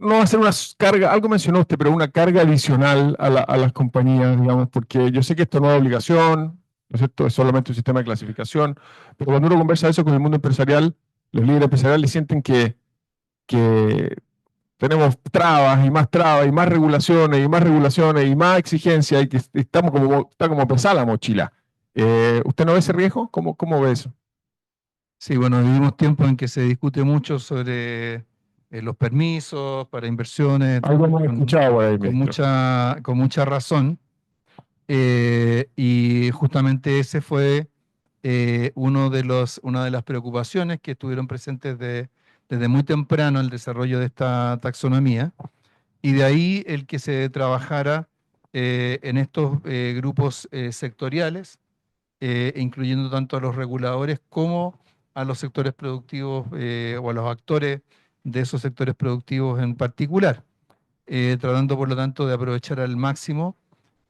va a ser una carga, algo mencionó usted, pero una carga adicional a las compañías, digamos, porque yo sé que esto no es obligación, ¿no es cierto? Es solamente un sistema de clasificación, pero cuando uno conversa eso con el mundo empresarial, los líderes empresariales sienten que tenemos trabas y más regulaciones y más exigencias y que está como pesada la mochila. ¿Usted no ve ese riesgo? ¿Cómo ve eso? Sí, bueno, vivimos tiempos en que se discute mucho sobre los permisos para inversiones. Algo hemos escuchado por ahí, ministro. Con mucha razón. Y justamente ese fue una de las preocupaciones que estuvieron presentes desde muy temprano el desarrollo de esta taxonomía, y de ahí el que se trabajara en estos grupos sectoriales, incluyendo tanto a los reguladores como a los sectores productivos o a los actores de esos sectores productivos en particular, tratando por lo tanto de aprovechar al máximo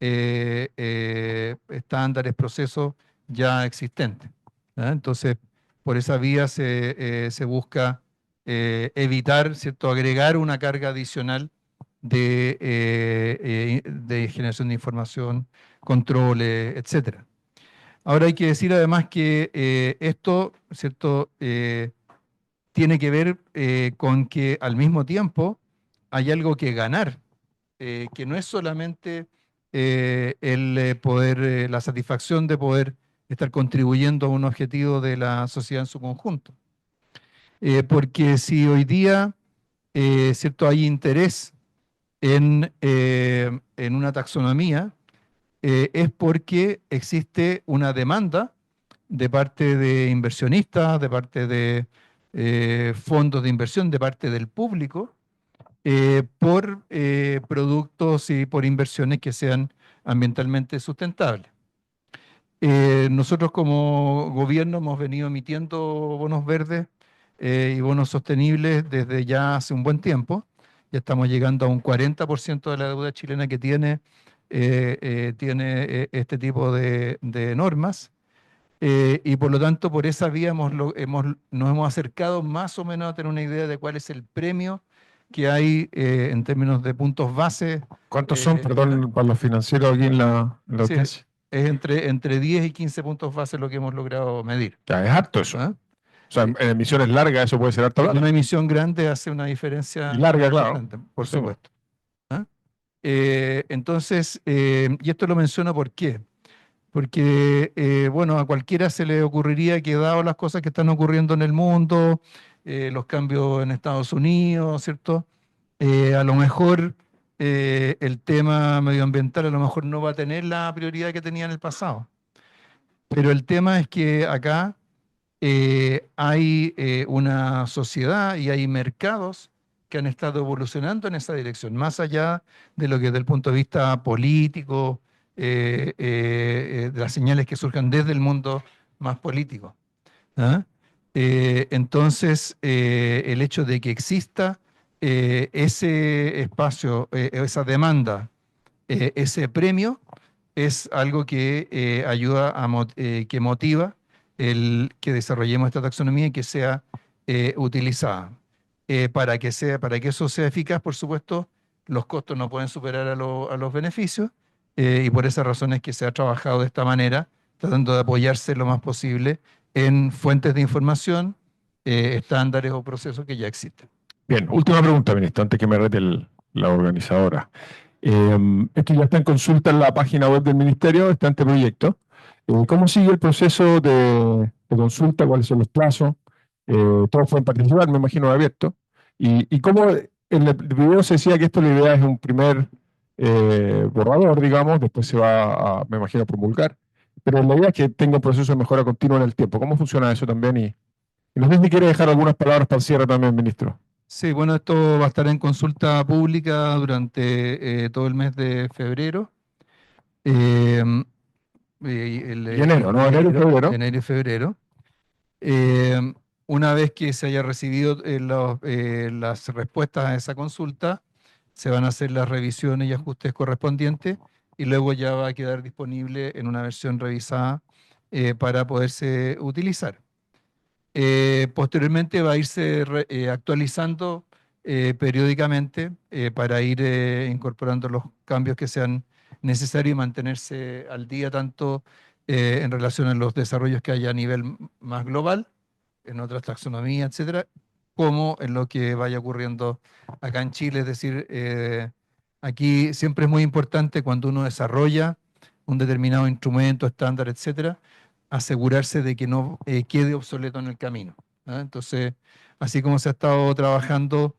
estándares, procesos ya existentes. ¿Ah? Entonces, por esa vía se busca evitar, ¿cierto?, agregar una carga adicional de generación de información, controles, etcétera. Ahora hay que decir además que esto, ¿cierto?, tiene que ver con que al mismo tiempo hay algo que ganar, que no es solamente la satisfacción de poder estar contribuyendo a un objetivo de la sociedad en su conjunto. Porque si hoy día, ¿cierto?, hay interés en una taxonomía, es porque existe una demanda de parte de inversionistas, de parte de fondos de inversión, de parte del público, por productos y por inversiones que sean ambientalmente sustentables. Nosotros como gobierno hemos venido emitiendo bonos verdes y bonos sostenibles desde ya hace un buen tiempo. Ya estamos llegando a un 40% de la deuda chilena que tiene este tipo de normas. Y por lo tanto, por esa vía nos hemos acercado más o menos a tener una idea de cuál es el premio que hay en términos de puntos base. ¿Cuántos son, perdón, para los financieros aquí en la Sí, audiencia? es entre 10 y 15 puntos base lo que hemos logrado medir. Ya, es harto eso. ¿Ah? O sea, en emisiones largas eso puede ser harto. Una emisión grande hace una diferencia Y larga, claro. importante, por Sí, supuesto. ¿Ah? Entonces, y esto lo menciono ¿por qué? Porque, bueno, a cualquiera se le ocurriría que dado las cosas que están ocurriendo en el mundo, los cambios en Estados Unidos, ¿cierto? A lo mejor el tema medioambiental a lo mejor no va a tener la prioridad que tenía en el pasado. Pero el tema es que acá hay una sociedad y hay mercados que han estado evolucionando en esa dirección, más allá de lo que desde el punto de vista político, de las señales que surjan desde el mundo más político. ¿Ah? Entonces, el hecho de que exista ese espacio, esa demanda, ese premio, es algo que ayuda que motiva el que desarrollemos esta taxonomía y que sea utilizada. Para que eso sea eficaz, por supuesto, los costos no pueden superar a los beneficios y por esa razón es que se ha trabajado de esta manera, tratando de apoyarse lo más posible en fuentes de información, estándares o procesos que ya existen. Bien, última pregunta, ministro, antes que me rete la organizadora. Esto ya está en consulta en la página web del ministerio, está este proyecto. ¿Cómo sigue el proceso de consulta? ¿Cuáles son los plazos? Todos pueden participar, me imagino, abierto. ¿Y cómo en el video se decía que esto la idea es un primer borrador, digamos, después se va a, me imagino, a promulgar? Pero la idea es que tenga un proceso de mejora continua en el tiempo. ¿Cómo funciona eso también? Y no sé si quiere dejar algunas palabras para el cierre también, ministro. Sí, bueno, esto va a estar en consulta pública durante todo el mes de febrero. Enero, ¿no? Enero y febrero. Enero y febrero. Una vez que se haya recibido las respuestas a esa consulta, se van a hacer las revisiones y ajustes correspondientes y luego ya va a quedar disponible en una versión revisada para poderse utilizar. Posteriormente va a irse actualizando periódicamente para ir incorporando los cambios que sean necesarios y mantenerse al día tanto en relación a los desarrollos que haya a nivel más global, en otras taxonomías, etcétera, como en lo que vaya ocurriendo acá en Chile. Es decir, aquí siempre es muy importante cuando uno desarrolla un determinado instrumento, estándar, etcétera, asegurarse de que no quede obsoleto en el camino. ¿Ah? Entonces, así como se ha estado trabajando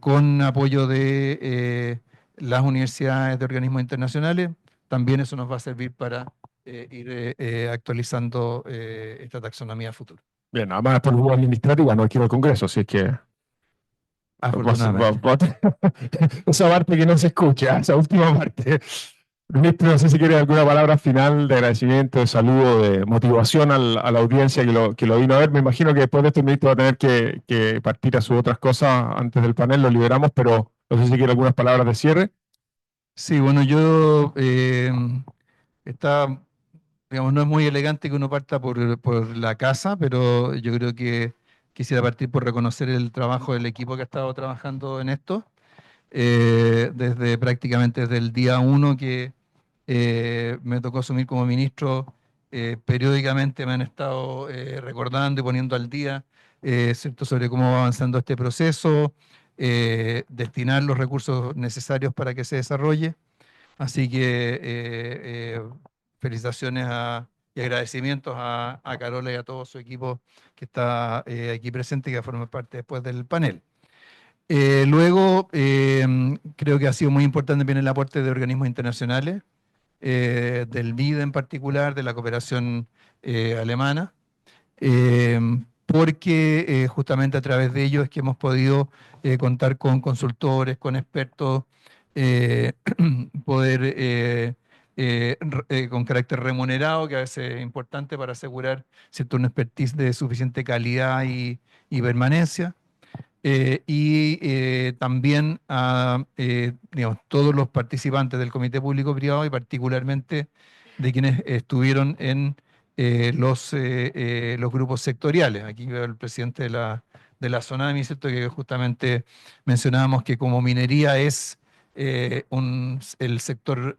con apoyo de las universidades de organismos internacionales, también eso nos va a servir para ir actualizando esta taxonomía futuro. Bien, además por vía administrativa no quiero el Congreso, así es que esa parte que no se escucha, esa última parte. Ministro, no sé si quiere alguna palabra final de agradecimiento, de saludo, de motivación a la audiencia que lo vino a ver. Me imagino que después de esto el ministro va a tener que partir a sus otras cosas antes del panel, lo liberamos, pero no sé si quiere algunas palabras de cierre. Sí, bueno, yo digamos, no es muy elegante que uno parta por la casa, pero yo creo que quisiera partir por reconocer el trabajo del equipo que ha estado trabajando en esto, prácticamente desde el día 1 que me tocó asumir como ministro, periódicamente me han estado recordando y poniendo al día ¿cierto? Sobre cómo va avanzando este proceso, destinar los recursos necesarios para que se desarrolle. Así que felicitaciones y agradecimientos a Carola y a todo su equipo que está aquí presente y que forma parte después del panel. Luego, creo que ha sido muy importante también el aporte de organismos internacionales. del BID en particular, de la cooperación alemana, porque justamente a través de ellos es que hemos podido contar con consultores, con expertos, poder con carácter remunerado, que a veces es importante para asegurar cierto, una expertise de suficiente calidad y permanencia. También a digamos, todos los participantes del Comité Público-Privado y particularmente de quienes estuvieron en los grupos sectoriales. Aquí veo al presidente de la Sonami, ¿cierto? Que justamente mencionábamos que como minería es el sector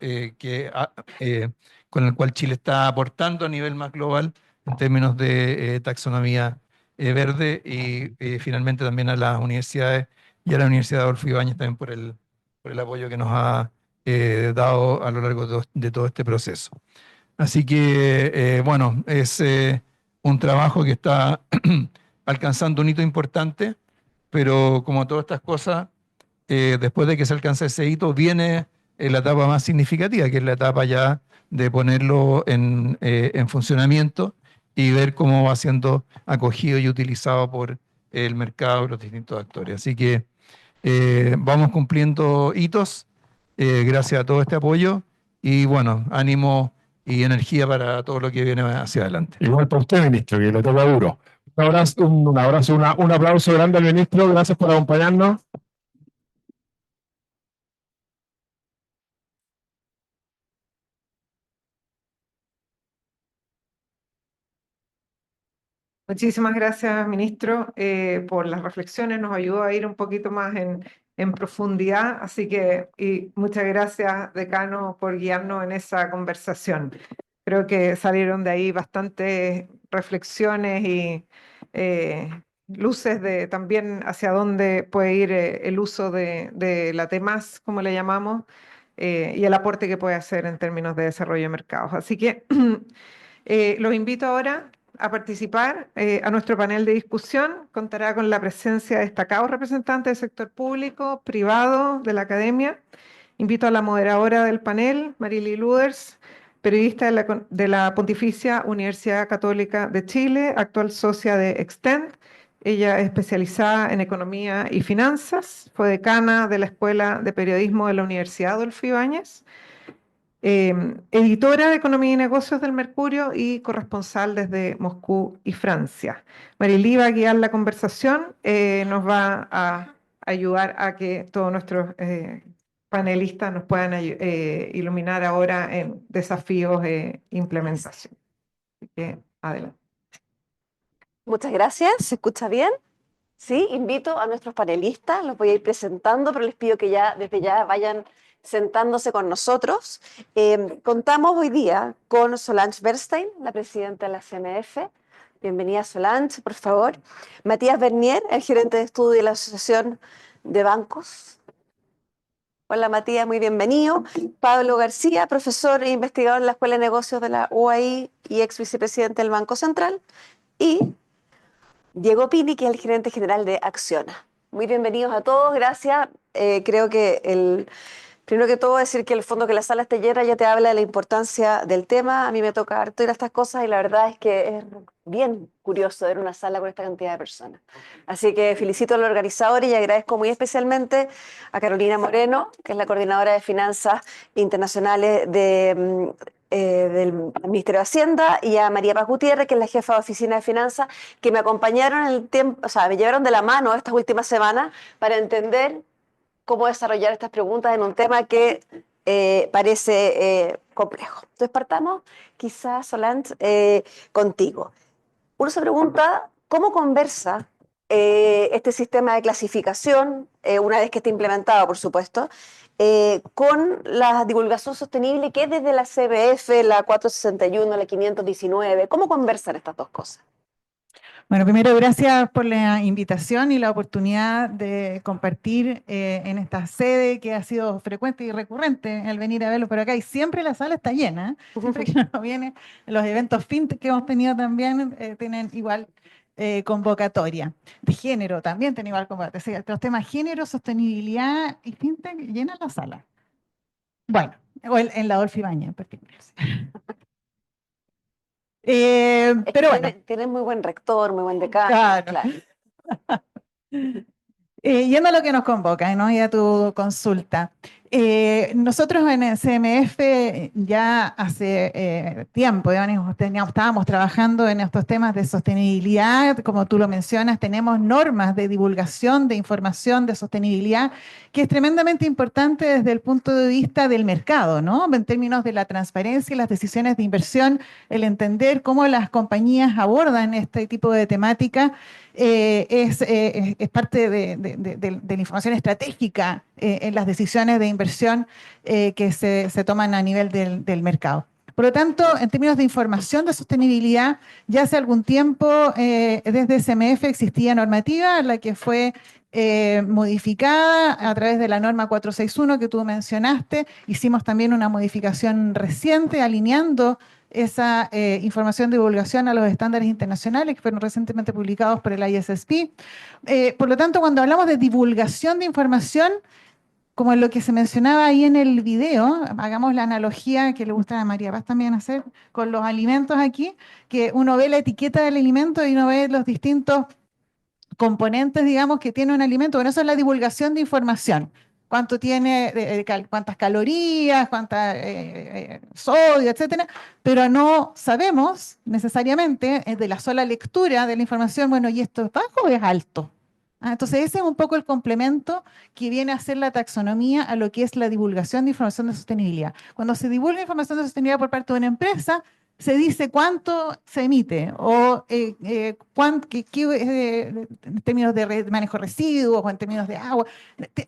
con el cual Chile está aportando a nivel más global en términos de taxonomía verde y finalmente también a las universidades y a la Universidad de Adolfo Ibáñez también por el apoyo que nos ha dado a lo largo de todo este proceso. Así que, bueno, es un trabajo que está alcanzando un hito importante, pero como todas estas cosas, después de que se alcanza ese hito, viene la etapa más significativa, que es la etapa ya de ponerlo en funcionamiento y ver cómo va siendo acogido y utilizado por el mercado y los distintos actores. Así que vamos cumpliendo hitos gracias a todo este apoyo y bueno, ánimo y energía para todo lo que viene hacia adelante. Igual para usted, ministro, que le toca duro. Un abrazo, un aplauso grande al ministro. Gracias por acompañarnos. Muchísimas gracias, ministro, por las reflexiones. Nos ayudó a ir un poquito más en profundidad. Así que, y muchas gracias, decano, por guiarnos en esa conversación. Creo que salieron de ahí bastantes reflexiones y luces de también hacia dónde puede ir el uso de la T+, como le llamamos, y el aporte que puede hacer en términos de desarrollo de mercados. Así que los invito ahora a participar a nuestro panel de discusión. Contará con la presencia de destacados representantes del sector público, privado, de la academia. Invito a la moderadora del panel, Marily Luders, periodista de la Pontificia Universidad Católica de Chile, actual socia de Extend. Ella es especializada en economía y finanzas, fue decana de la Escuela de Periodismo de la Universidad Adolfo Ibáñez, editora de Economía y Negocios del Mercurio y corresponsal desde Moscú y Francia. Marily va a guiar la conversación, nos va a ayudar a que todos nuestros panelistas nos puedan iluminar ahora en desafíos de implementación. Así que, adelante. Muchas gracias. ¿Se escucha bien? Sí, invito a nuestros panelistas, los voy a ir presentando, pero les pido que ya desde ya vayan sentándose con nosotros. Contamos hoy día con Solange Bernstein, la presidenta de la CMF. Bienvenida, Solange, por favor. Matías Bernier, el gerente de estudio de la Asociación de Bancos. Hola, Matías, muy bienvenido. Pablo García, profesor e investigador en la Escuela de Negocios de la UAI y ex vicepresidente del Banco Central. Y Diego Pini, que es el gerente general de Acciona. Muy bienvenidos a todos, gracias. Creo que primero que todo decir que el fondo que la sala esté llena ya te habla de la importancia del tema. A mí me toca harto ir a estas cosas y la verdad es que es bien curioso ver una sala con esta cantidad de personas. Así que felicito a los organizadores y agradezco muy especialmente a Carolina Moreno, que es la coordinadora de finanzas internacionales del Ministerio de Hacienda, y a María Paz Gutiérrez, que es la jefa de oficina de finanzas, que me acompañaron en el tiempo, o sea, me llevaron de la mano estas últimas semanas para entender cómo desarrollar estas preguntas en un tema que parece complejo. Entonces partamos quizás, Solange, contigo. Uno se pregunta, ¿cómo conversa este sistema de clasificación, una vez que esté implementado, por supuesto, con la divulgación sostenible que es desde la CBF, la 461, la 519? ¿Cómo conversan estas dos cosas? Bueno, primero, gracias por la invitación y la oportunidad de compartir en esta sede que ha sido frecuente y recurrente el venir a verlo por acá. Y siempre la sala está llena, siempre que uno viene, los eventos FinTech que hemos tenido también tienen igual convocatoria. De género también tienen igual convocatoria. Los temas género, sostenibilidad y FinTech llenan la sala. Bueno, O en la Adolfo Ibáñez en particular. Sí. Es que Pero bueno, tienen muy buen rector, muy buen decano, claro. claro. Yendo a lo que nos convoca, ¿no? Y a tu consulta. Nosotros en el CMF ya hace tiempo, estábamos trabajando en estos temas de sostenibilidad, como tú lo mencionas, tenemos normas de divulgación de información de sostenibilidad, que es tremendamente importante desde el punto de vista del mercado, ¿no? En términos de la transparencia y las decisiones de inversión, el entender cómo las compañías abordan este tipo de temática es parte de la información estratégica en las decisiones de inversión que se toman a nivel del mercado. Por lo tanto, en términos de información de sostenibilidad, ya hace algún tiempo desde SMF existía normativa, la que fue modificada a través de la norma 461 que tú mencionaste. Hicimos también una modificación reciente alineando esa información de divulgación a los estándares internacionales que fueron recientemente publicados por el ISSP. Por lo tanto, cuando hablamos de divulgación de información, como en lo que se mencionaba ahí en el video, hagamos la analogía que le gusta a María Paz también hacer con los alimentos aquí, que uno ve la etiqueta del alimento y uno ve los distintos componentes, digamos, que tiene un alimento. Bueno, eso es la divulgación de información. Cuánto tiene, cuántas calorías, cuánta sodio, etcétera, pero no sabemos necesariamente de la sola lectura de la información, bueno, ¿y esto es bajo o es alto? Entonces ese es un poco el complemento que viene a ser la taxonomía a lo que es la divulgación de información de sostenibilidad. Cuando se divulga información de sostenibilidad por parte de una empresa, se dice cuánto se emite o en términos de manejo de residuos o en términos de agua.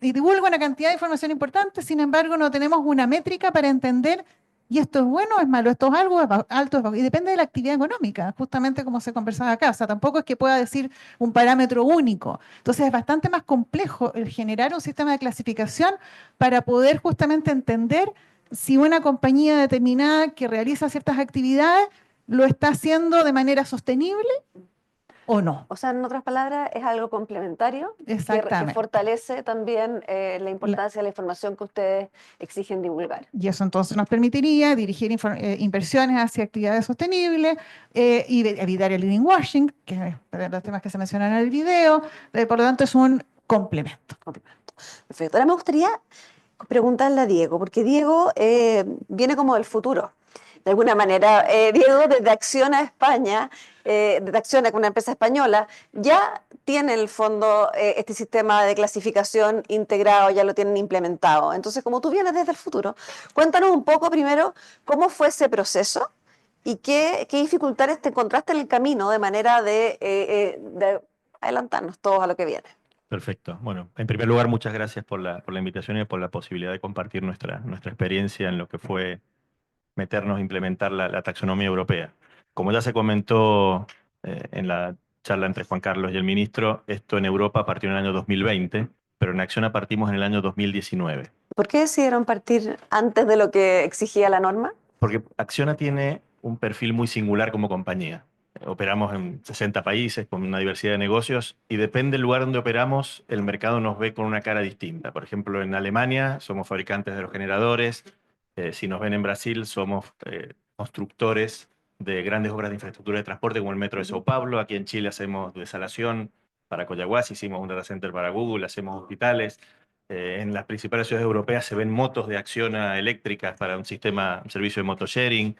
Y divulga una cantidad de información importante, sin embargo no tenemos una métrica para entender y esto es bueno o es malo, esto es algo, es alto, es bajo. Y depende de la actividad económica, justamente como se conversaba acá. O sea, tampoco es que pueda decir un parámetro único. Entonces es bastante más complejo el generar un sistema de clasificación para poder justamente entender si una compañía determinada que realiza ciertas actividades lo está haciendo de manera sostenible o no. O sea, en otras palabras, es algo complementario que Exactamente. fortalece también la importancia de la información que ustedes exigen divulgar. Y eso entonces nos permitiría dirigir inversiones hacia actividades sostenibles y evitar el greenwashing, que es de los temas que se mencionan en el video. Por lo tanto, es un complemento. Perfecto. Ahora me gustaría preguntarle a Diego, porque Diego viene como del futuro. De alguna manera, Diego desde Acciona España, desde Acciona, una empresa española, ya tiene en el fondo este sistema de clasificación integrado, ya lo tienen implementado. Entonces, como tú vienes desde el futuro, cuéntanos un poco primero cómo fue ese proceso y qué dificultades te encontraste en el camino de manera de adelantarnos todos a lo que viene. Perfecto. Bueno, en primer lugar, muchas gracias por la invitación y por la posibilidad de compartir nuestra experiencia en lo que fue meternos a implementar la taxonomía europea. Como ya se comentó en la charla entre Juan Carlos y el ministro, esto en Europa partió en el año 2020, pero en Acciona partimos en el año 2019. ¿Por qué decidieron partir antes de lo que exigía la norma? Porque Acciona tiene un perfil muy singular como compañía. Operamos en 60 países con una diversidad de negocios y depende del lugar donde operamos, el mercado nos ve con una cara distinta. Por ejemplo, en Alemania somos fabricantes de los generadores. Si nos ven en Brasil, somos constructores de grandes obras de infraestructura de transporte como el Metro de Sao Paulo. Aquí en Chile hacemos desalación para Coyahuasi, hicimos un data center para Google, hacemos hospitales. En las principales ciudades europeas se ven motos de Acciona eléctricas para un servicio de motosharing.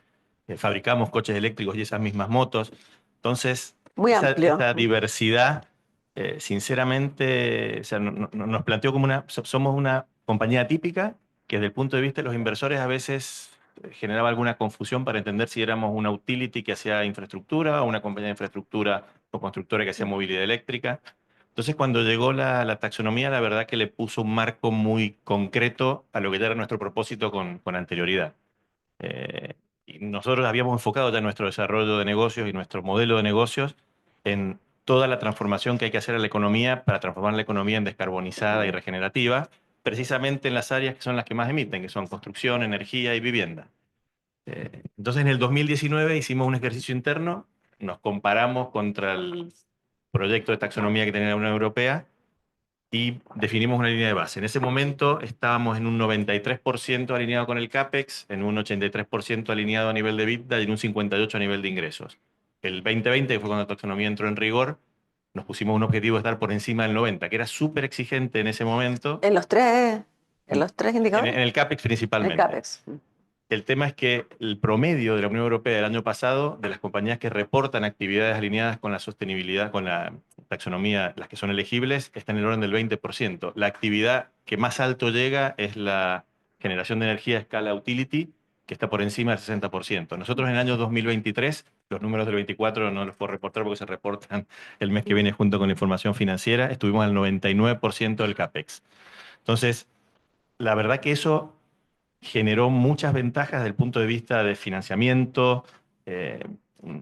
Fabricamos coches eléctricos y esas mismas motos. Entonces, Muy amplio. esta diversidad, sinceramente, o sea, nos planteó como somos una compañía típica que desde el punto de vista de los inversores a veces generaba alguna confusión para entender si éramos una utility que hacía infraestructura o una compañía de infraestructura o constructora que hacía movilidad eléctrica. Entonces, cuando llegó la taxonomía, la verdad que le puso un marco muy concreto a lo que ya era nuestro propósito con anterioridad. Y nosotros habíamos enfocado ya nuestro desarrollo de negocios y nuestro modelo de negocios en toda la transformación que hay que hacer a la economía para transformar la economía en descarbonizada y regenerativa, precisamente en las áreas que son las que más emiten, que son construcción, energía y vivienda. Entonces, en el 2019 hicimos un ejercicio interno, nos comparamos contra el proyecto de taxonomía que tenía la Unión Europea y definimos una línea de base. En ese momento estábamos en un 93% alineado con el CAPEX, en un 83% alineado a nivel de EBITDA y en un 58% a nivel de ingresos. El 2020, que fue cuando la taxonomía entró en rigor, nos pusimos un objetivo de estar por encima del 90%, que era súper exigente en ese momento. En los tres indicadores. En el CAPEX El principalmente. CAPEX. El tema es que el promedio de la Unión Europea del año pasado, de las compañías que reportan actividades alineadas con la sostenibilidad, con la taxonomía, las que son elegibles, está en el orden del 20%. La actividad que más alto llega es la generación de energía a escala utility, que está por encima del 60%. Nosotros en el año 2023, los números del 24 no los puedo reportar porque se reportan el mes que viene junto con la información financiera, estuvimos al 99% del CAPEX. Entonces, la verdad que eso generó muchas ventajas desde el punto de vista de financiamiento. El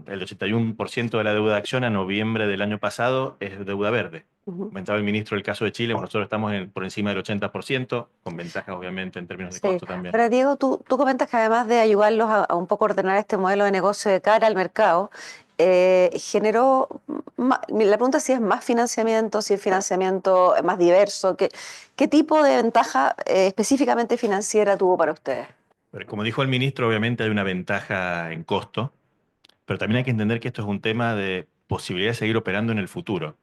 81% de la deuda de acción a noviembre del año pasado es deuda verde. Comentaba el ministro el caso de Chile, nosotros estamos por encima del 80%, con ventajas obviamente en términos de costo también. Ahora, Diego, tú comentas que además de ayudarlos a un poco ordenar este modelo de negocio de cara al mercado, generó, la pregunta es si es más financiamiento, si es financiamiento más diverso, ¿qué tipo de ventaja específicamente financiera tuvo para ustedes? Pero como dijo el ministro, obviamente hay una ventaja en costo, pero también hay que entender que esto es un tema de posibilidad de seguir operando en el futuro.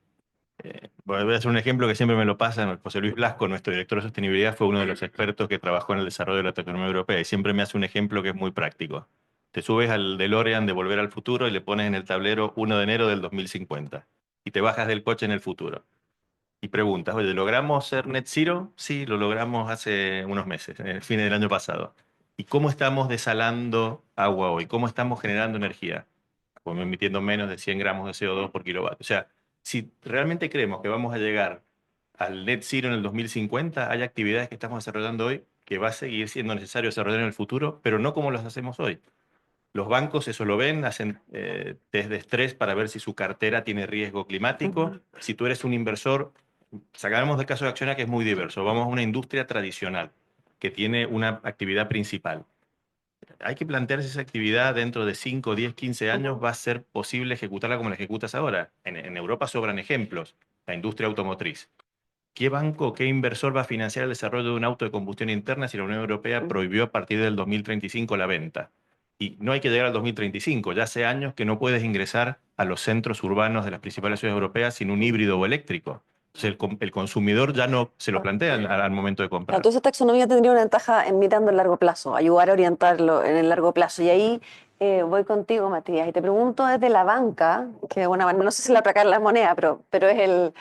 Voy a hacer un ejemplo que siempre me lo pasa. José Luis Blasco, nuestro director de sostenibilidad, fue uno de los expertos que trabajó en el desarrollo de la taxonomía europea y siempre me hace un ejemplo que es muy práctico. Te subes al DeLorean de Volver al Futuro y le pones en el tablero 1 de enero del 2050 y te bajas del coche en el futuro. Y preguntas, oye, ¿logramos ser net zero? Sí, lo logramos hace unos meses, en el fin del año pasado. ¿Y cómo estamos desalando agua hoy? ¿Cómo estamos generando energía? Como emitiendo menos de 100 gramos de CO2 por kilovatio. O sea, si realmente creemos que vamos a llegar al net zero en el 2050, hay actividades que estamos desarrollando hoy que va a seguir siendo necesario desarrollar en el futuro, pero no como las hacemos hoy. Los bancos eso lo ven, hacen test de estrés para ver si su cartera tiene riesgo climático. Si tú eres un inversor, sacamos del caso de Acciona, que es muy diverso. Vamos a una industria tradicional que tiene una actividad principal. Hay que plantearse esa actividad dentro de 5, 10, 15 años, va a ser posible ejecutarla como la ejecutas ahora. En Europa sobran ejemplos, la industria automotriz. ¿Qué banco, qué inversor va a financiar el desarrollo de un auto de combustión interna si la Unión Europea prohibió a partir del 2035 la venta? Y no hay que llegar al 2035, ya hace años que no puedes ingresar a los centros urbanos de las principales ciudades europeas sin un híbrido o eléctrico. Entonces el consumidor ya no se lo plantea al momento de comprar. Entonces, taxonomía tendría una ventaja en mirando el largo plazo, ayudar a orientarlo en el largo plazo. Y ahí voy contigo, Matías, y te pregunto desde la banca, que bueno, no sé si la atracar la moneda, pero es el...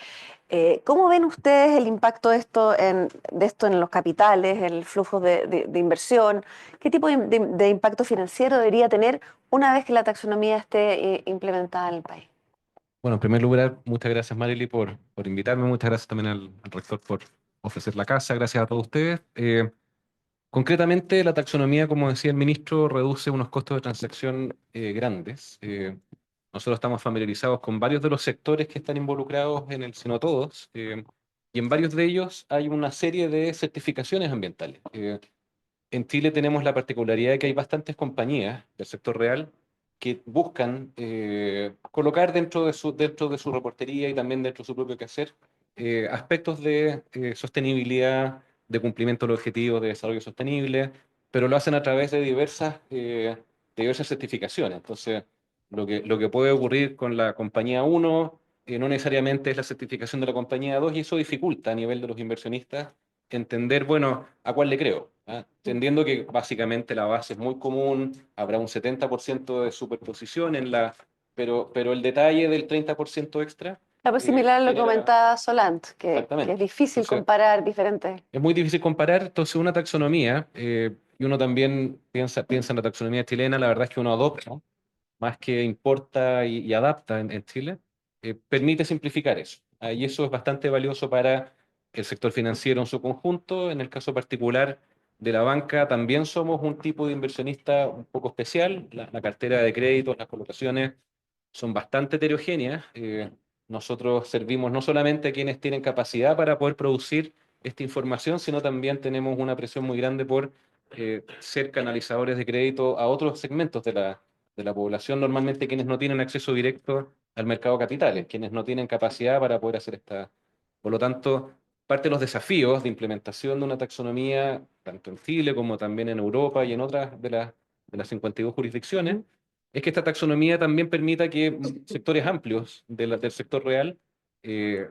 ¿Cómo ven ustedes el impacto de esto en los capitales, en el flujo de inversión? ¿Qué tipo de impacto financiero debería tener una vez que la taxonomía esté implementada en el país? Bueno, en primer lugar, muchas gracias, Marily, por invitarme. Muchas gracias también al rector por ofrecer la casa. Gracias a todos ustedes. Concretamente, la taxonomía, como decía el ministro, reduce unos costos de transacción grandes. Nosotros estamos familiarizados con varios de los sectores que están involucrados en el, si no todos, y en varios de ellos hay una serie de certificaciones ambientales. En Chile tenemos la particularidad de que hay bastantes compañías del sector real que buscan colocar dentro de su reportería y también dentro de su propio quehacer aspectos de sostenibilidad, de cumplimiento de los objetivos de desarrollo sostenible, pero lo hacen a través de diversas certificaciones. Entonces, lo que puede ocurrir con la compañía 1 no necesariamente es la certificación de la compañía 2 y eso dificulta a nivel de los inversionistas entender, bueno, a cuál le creo. Entendiendo que básicamente la base es muy común, habrá un 70% de superposición pero el detalle del 30% extra... Pues similar a lo que comentaba Solant, que es difícil comparar diferentes. Es muy difícil comparar, entonces una taxonomía, y uno también piensa en la taxonomía chilena, la verdad es que uno adopta, más que importa y adapta en Chile, permite simplificar eso. Y eso es bastante valioso para el sector financiero en su conjunto. En el caso particular de la banca, también somos un tipo de inversionista un poco especial. La cartera de créditos, las colocaciones son bastante heterogéneas. Nosotros servimos no solamente a quienes tienen capacidad para poder producir esta información, sino también tenemos una presión muy grande por ser canalizadores de crédito a otros segmentos de la población, normalmente quienes no tienen acceso directo al mercado de capitales, quienes no tienen capacidad para poder hacer esta. Por lo tanto, parte de los desafíos de implementación de una taxonomía, tanto en Chile como también en Europa y en otras de las 52 jurisdicciones, es que esta taxonomía también permita que sectores amplios del sector real,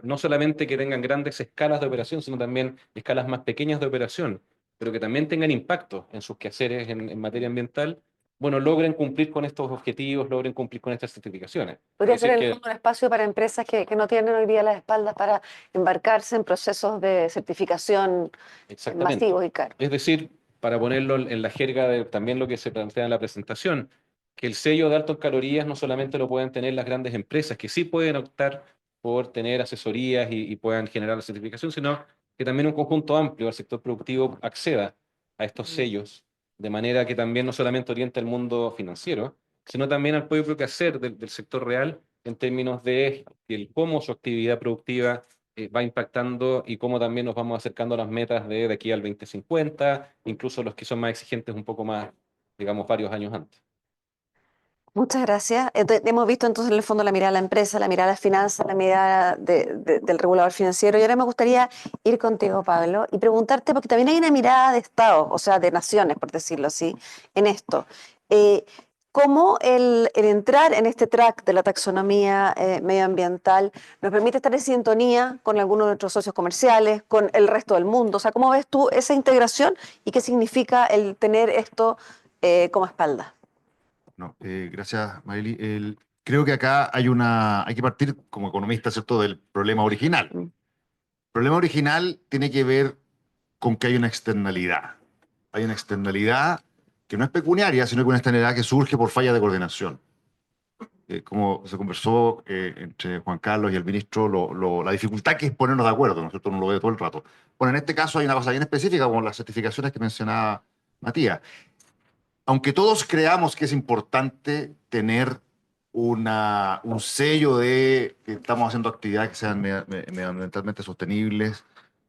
no solamente que tengan grandes escalas de operación, sino también escalas más pequeñas de operación, pero que también tengan impacto en sus quehaceres en materia ambiental, bueno, logren cumplir con estos objetivos, logren cumplir con estas certificaciones. Podría Es ser en decir el que- fondo un espacio para empresas que no tienen hoy día las espaldas para embarcarse en procesos de certificación Exactamente. masivos y caros. Es decir, para ponerlo en la jerga de también lo que se plantea en la presentación, que el sello de alto en calorías no solamente lo pueden tener las grandes empresas, que sí pueden optar por tener asesorías y puedan generar la certificación, sino que también un conjunto amplio del sector productivo acceda a estos sellos, de manera que también no solamente oriente al mundo financiero, sino también al propio quehacer del sector real en términos de cómo su actividad productiva va impactando y cómo también nos vamos acercando a las metas de aquí al 2050, incluso los que son más exigentes un poco más, digamos, varios años antes. Muchas gracias. Hemos visto entonces en el fondo la mirada de la empresa, la mirada de las finanzas, la mirada del regulador financiero. Y ahora me gustaría ir contigo, Pablo, y preguntarte, porque también hay una mirada de Estado, o sea, de naciones, por decirlo así, en esto. ¿Cómo el entrar en este track de la taxonomía medioambiental nos permite estar en sintonía con algunos de nuestros socios comerciales, con el resto del mundo? O sea, ¿cómo ves tú esa integración y qué significa el tener esto como espalda? No, gracias, Mayeli. Creo que acá hay que partir como economista, ¿cierto?, del problema original. El problema original tiene que ver con que hay una externalidad. Hay una externalidad que no es pecuniaria, sino que una externalidad que surge por falla de coordinación. Como se conversó entre Juan Carlos y el ministro, la dificultad que es ponernos de acuerdo, ¿no es cierto? No lo veo todo el rato. Bueno, en este caso hay una cosa bien específica, como las certificaciones que mencionaba Matías. Aunque todos creamos que es importante tener un sello de que estamos haciendo actividades que sean medioambientalmente sostenibles,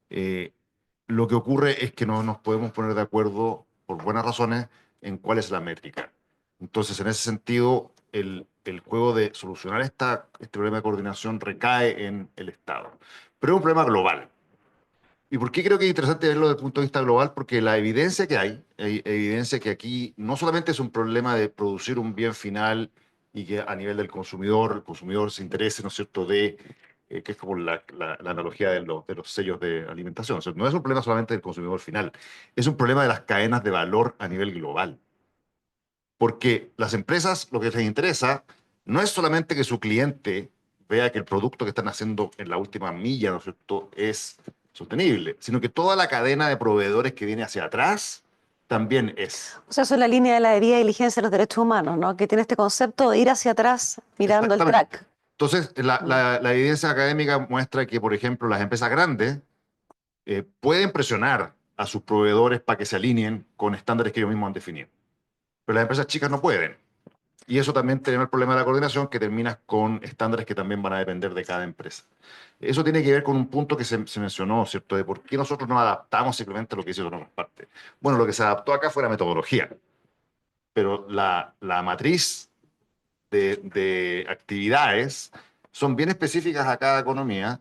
lo que ocurre es que no nos podemos poner de acuerdo, por buenas razones, en cuál es la métrica. Entonces, en ese sentido, el juego de solucionar este problema de coordinación recae en el Estado. Pero es un problema global. ¿Y por qué creo que es interesante verlo desde el punto de vista global? Porque la evidencia que hay evidencia que aquí no solamente es un problema de producir un bien final y que a nivel del consumidor, el consumidor se interese, ¿no es cierto?, que es como la analogía de los sellos de alimentación. O sea, no es un problema solamente del consumidor final, es un problema de las cadenas de valor a nivel global. Porque las empresas lo que les interesa no es solamente que su cliente vea que el producto que están haciendo en la última milla, ¿no es cierto?, es sostenible, sino que toda la cadena de proveedores que viene hacia atrás también es. O sea, eso es la línea de la debida diligencia de los derechos humanos, ¿no? Que tiene este concepto de ir hacia atrás mirando el track. Entonces, la evidencia académica muestra que, por ejemplo, las empresas grandes pueden presionar a sus proveedores para que se alineen con estándares que ellos mismos han definido. Pero las empresas chicas no pueden. Y eso también tiene el problema de la coordinación, que termina con estándares que también van a depender de cada empresa. Eso tiene que ver con un punto que se mencionó, ¿cierto? De por qué nosotros nos adaptamos simplemente a lo que hicieron otras partes. Bueno, lo que se adaptó acá fue la metodología. Pero la matriz de actividades son bien específicas a cada economía.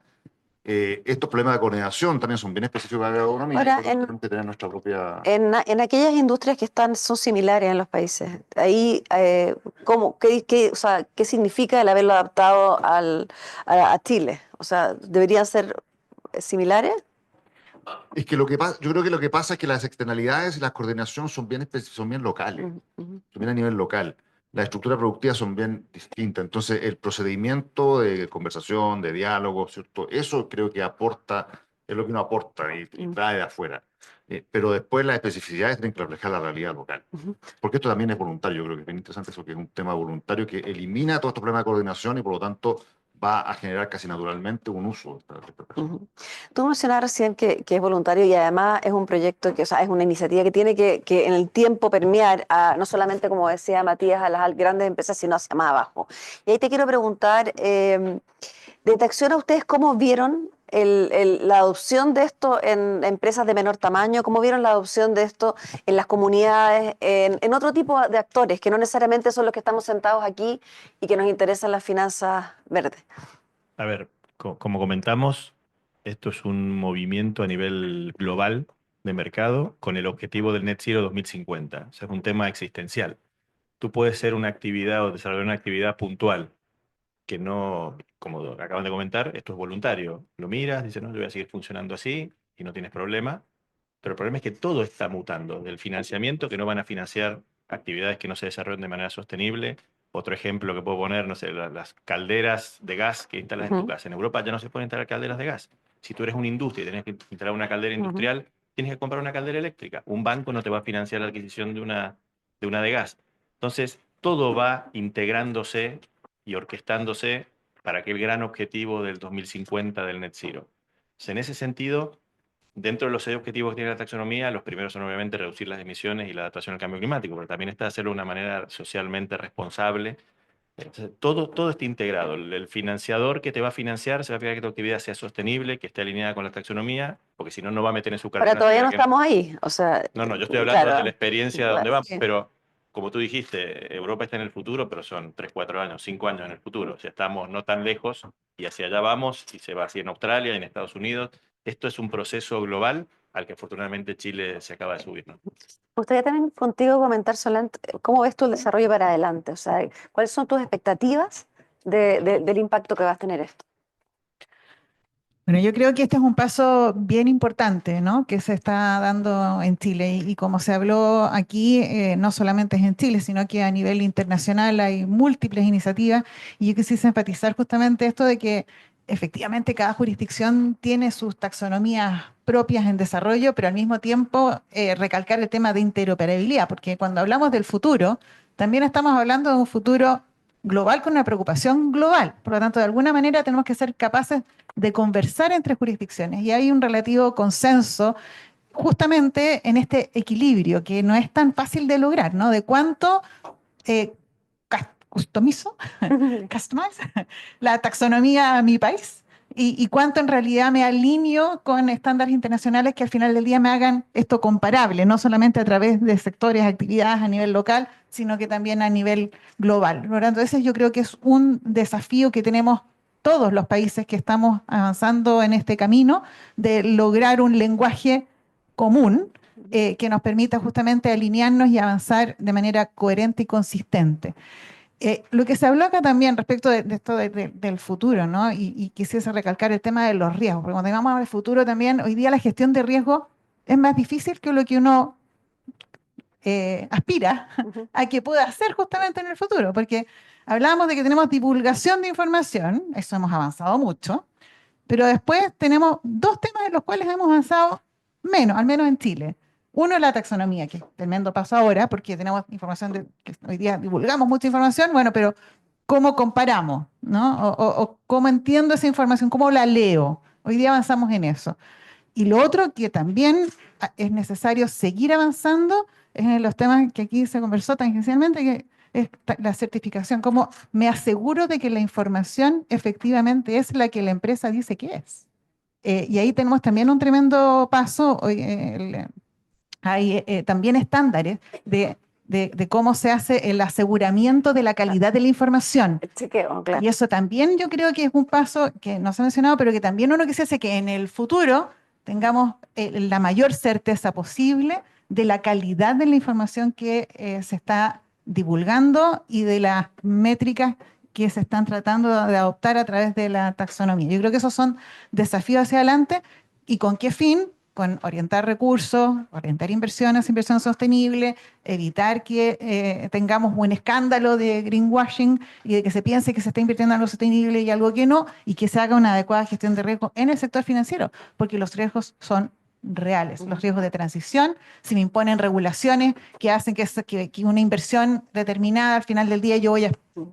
Estos problemas de coordinación también son bien específicos a cada economía. Ahora, y por eso tenemos que tener nuestra propia... En aquellas industrias que son similares en los países, ahí, o sea, ¿qué significa el haberlo adaptado a Chile? O sea, ¿deberían ser similares? Es que yo creo que lo que pasa es que las externalidades y la coordinación son bien locales, son bien a nivel local. Las estructuras productivas son bien distintas. Entonces, el procedimiento de conversación, de diálogo, ¿cierto? Eso creo que aporta, es lo que uno aporta y trae de afuera. Pero después las especificidades tienen que reflejar la realidad local. Porque esto también es voluntario. Yo creo que es bien interesante eso, que es un tema voluntario que elimina todos estos problemas de coordinación y por lo tanto va a generar casi naturalmente un uso de esta interpretación. Tú mencionabas recién que es voluntario y además es un proyecto que, o sea, es una iniciativa que tiene que en el tiempo permear no solamente, como decía Matías, a las grandes empresas, sino hacia más abajo. Y ahí te quiero preguntar, desde Acciona, ¿ustedes cómo vieron la adopción de esto en empresas de menor tamaño? ¿Cómo vieron la adopción de esto en las comunidades, en otro tipo de actores, que no necesariamente son los que estamos sentados aquí y que nos interesan las finanzas verdes? A ver, como comentamos, Esto es un movimiento a nivel global de mercado con el objetivo del Net Zero 2050. O sea, es un tema existencial. Tú puedes ser una actividad o desarrollar una actividad puntual que no, como acaban de comentar, esto es voluntario. Lo miras, dices, no, yo voy a seguir funcionando así y no tienes problema. Pero el problema es que todo está mutando, del financiamiento, que no van a financiar actividades que no se desarrollen de manera sostenible. Otro ejemplo que puedo poner, no sé, las calderas de gas que instalas en tu casa. En Europa ya no se pueden instalar calderas de gas. Si tú eres una industria y tienes que instalar una caldera industrial, tienes que comprar una caldera eléctrica. Un banco no te va a financiar la adquisición de una de gas. Entonces, todo va integrándose y orquestándose para aquel gran objetivo del 2050 del Net Zero. Entonces, en ese sentido, dentro de los 6 objetivos que tiene la taxonomía, los primeros son obviamente reducir las emisiones y la adaptación al cambio climático, pero también está hacerlo de una manera socialmente responsable. Entonces, todo está integrado. El financiador que te va a financiar se va a fijar que tu actividad sea sostenible, que esté alineada con la taxonomía, porque si no, no va a meter en su cartera. Pero todavía no estamos ahí. O sea, No, yo estoy hablando claro, de la experiencia de dónde vamos, sí. pero como tú dijiste, Europa está en el futuro, pero son 3, 4 años, 5 años en el futuro. O sea, estamos no tan lejos y hacia allá vamos, y se va así en Australia y en Estados Unidos. Esto es un proceso global al que afortunadamente Chile se acaba de subir, ¿no? Me gustaría también contigo comentar, Solant, cómo ves tú el desarrollo para adelante. O sea, ¿cuáles son tus expectativas del impacto que va a tener esto? Bueno, yo creo que este es un paso bien importante, ¿no? Que se está dando en Chile. Y como se habló aquí, no solamente es en Chile, sino que a nivel internacional hay múltiples iniciativas. Y yo quisiera enfatizar justamente esto de que efectivamente cada jurisdicción tiene sus taxonomías propias en desarrollo, pero al mismo tiempo recalcar el tema de interoperabilidad, porque cuando hablamos del futuro, también estamos hablando de un futuro global con una preocupación global. Por lo tanto, de alguna manera tenemos que ser capaces de conversar entre jurisdicciones y hay un relativo consenso justamente en este equilibrio que no es tan fácil de lograr, ¿no? De cuánto customizo, customize la taxonomía a mi país y cuánto en realidad me alineo con estándares internacionales que al final del día me hagan esto comparable, no solamente a través de sectores, actividades a nivel local, sino que también a nivel global. Por lo tanto, ese yo creo que es un desafío que tenemos todos los países que estamos avanzando en este camino de lograr un lenguaje común que nos permita justamente alinearnos y avanzar de manera coherente y consistente. Lo que se habló acá también respecto de esto del futuro, ¿no? Y quisiese recalcar el tema de los riesgos, porque cuando vamos al futuro también, hoy día la gestión de riesgo es más difícil que lo que uno aspira a que pueda hacer justamente en el futuro, porque hablábamos de que tenemos divulgación de información, eso hemos avanzado mucho, pero después tenemos 2 temas en los cuales hemos avanzado menos, al menos en Chile. Uno es la taxonomía, que es tremendo paso ahora, porque tenemos información que hoy día divulgamos mucha información, bueno, pero ¿cómo comparamos? ¿No? O cómo entiendo esa información, cómo la leo. Hoy día avanzamos en eso. Y lo otro que también es necesario seguir avanzando es en los temas que aquí se conversó tangencialmente, que es la certificación, cómo me aseguro de que la información efectivamente es la que la empresa dice que es. Y ahí tenemos también un tremendo paso. Hay también estándares de cómo se hace el aseguramiento de la calidad de la información. El chequeo, claro. Y eso también yo creo que es un paso que no se ha mencionado, pero que también uno quisiese que en el futuro tengamos la mayor certeza posible de la calidad de la información que se está divulgando y de las métricas que se están tratando de adoptar a través de la taxonomía. Yo creo que esos son desafíos hacia adelante. ¿Y con qué fin? Con orientar recursos, orientar inversiones, inversión sostenible, evitar que tengamos un escándalo de greenwashing y de que se piense que se está invirtiendo en algo sostenible y algo que no, y que se haga una adecuada gestión de riesgo en el sector financiero, porque los riesgos son reales, los riesgos de transición, si me imponen regulaciones que hacen que una inversión determinada al final del día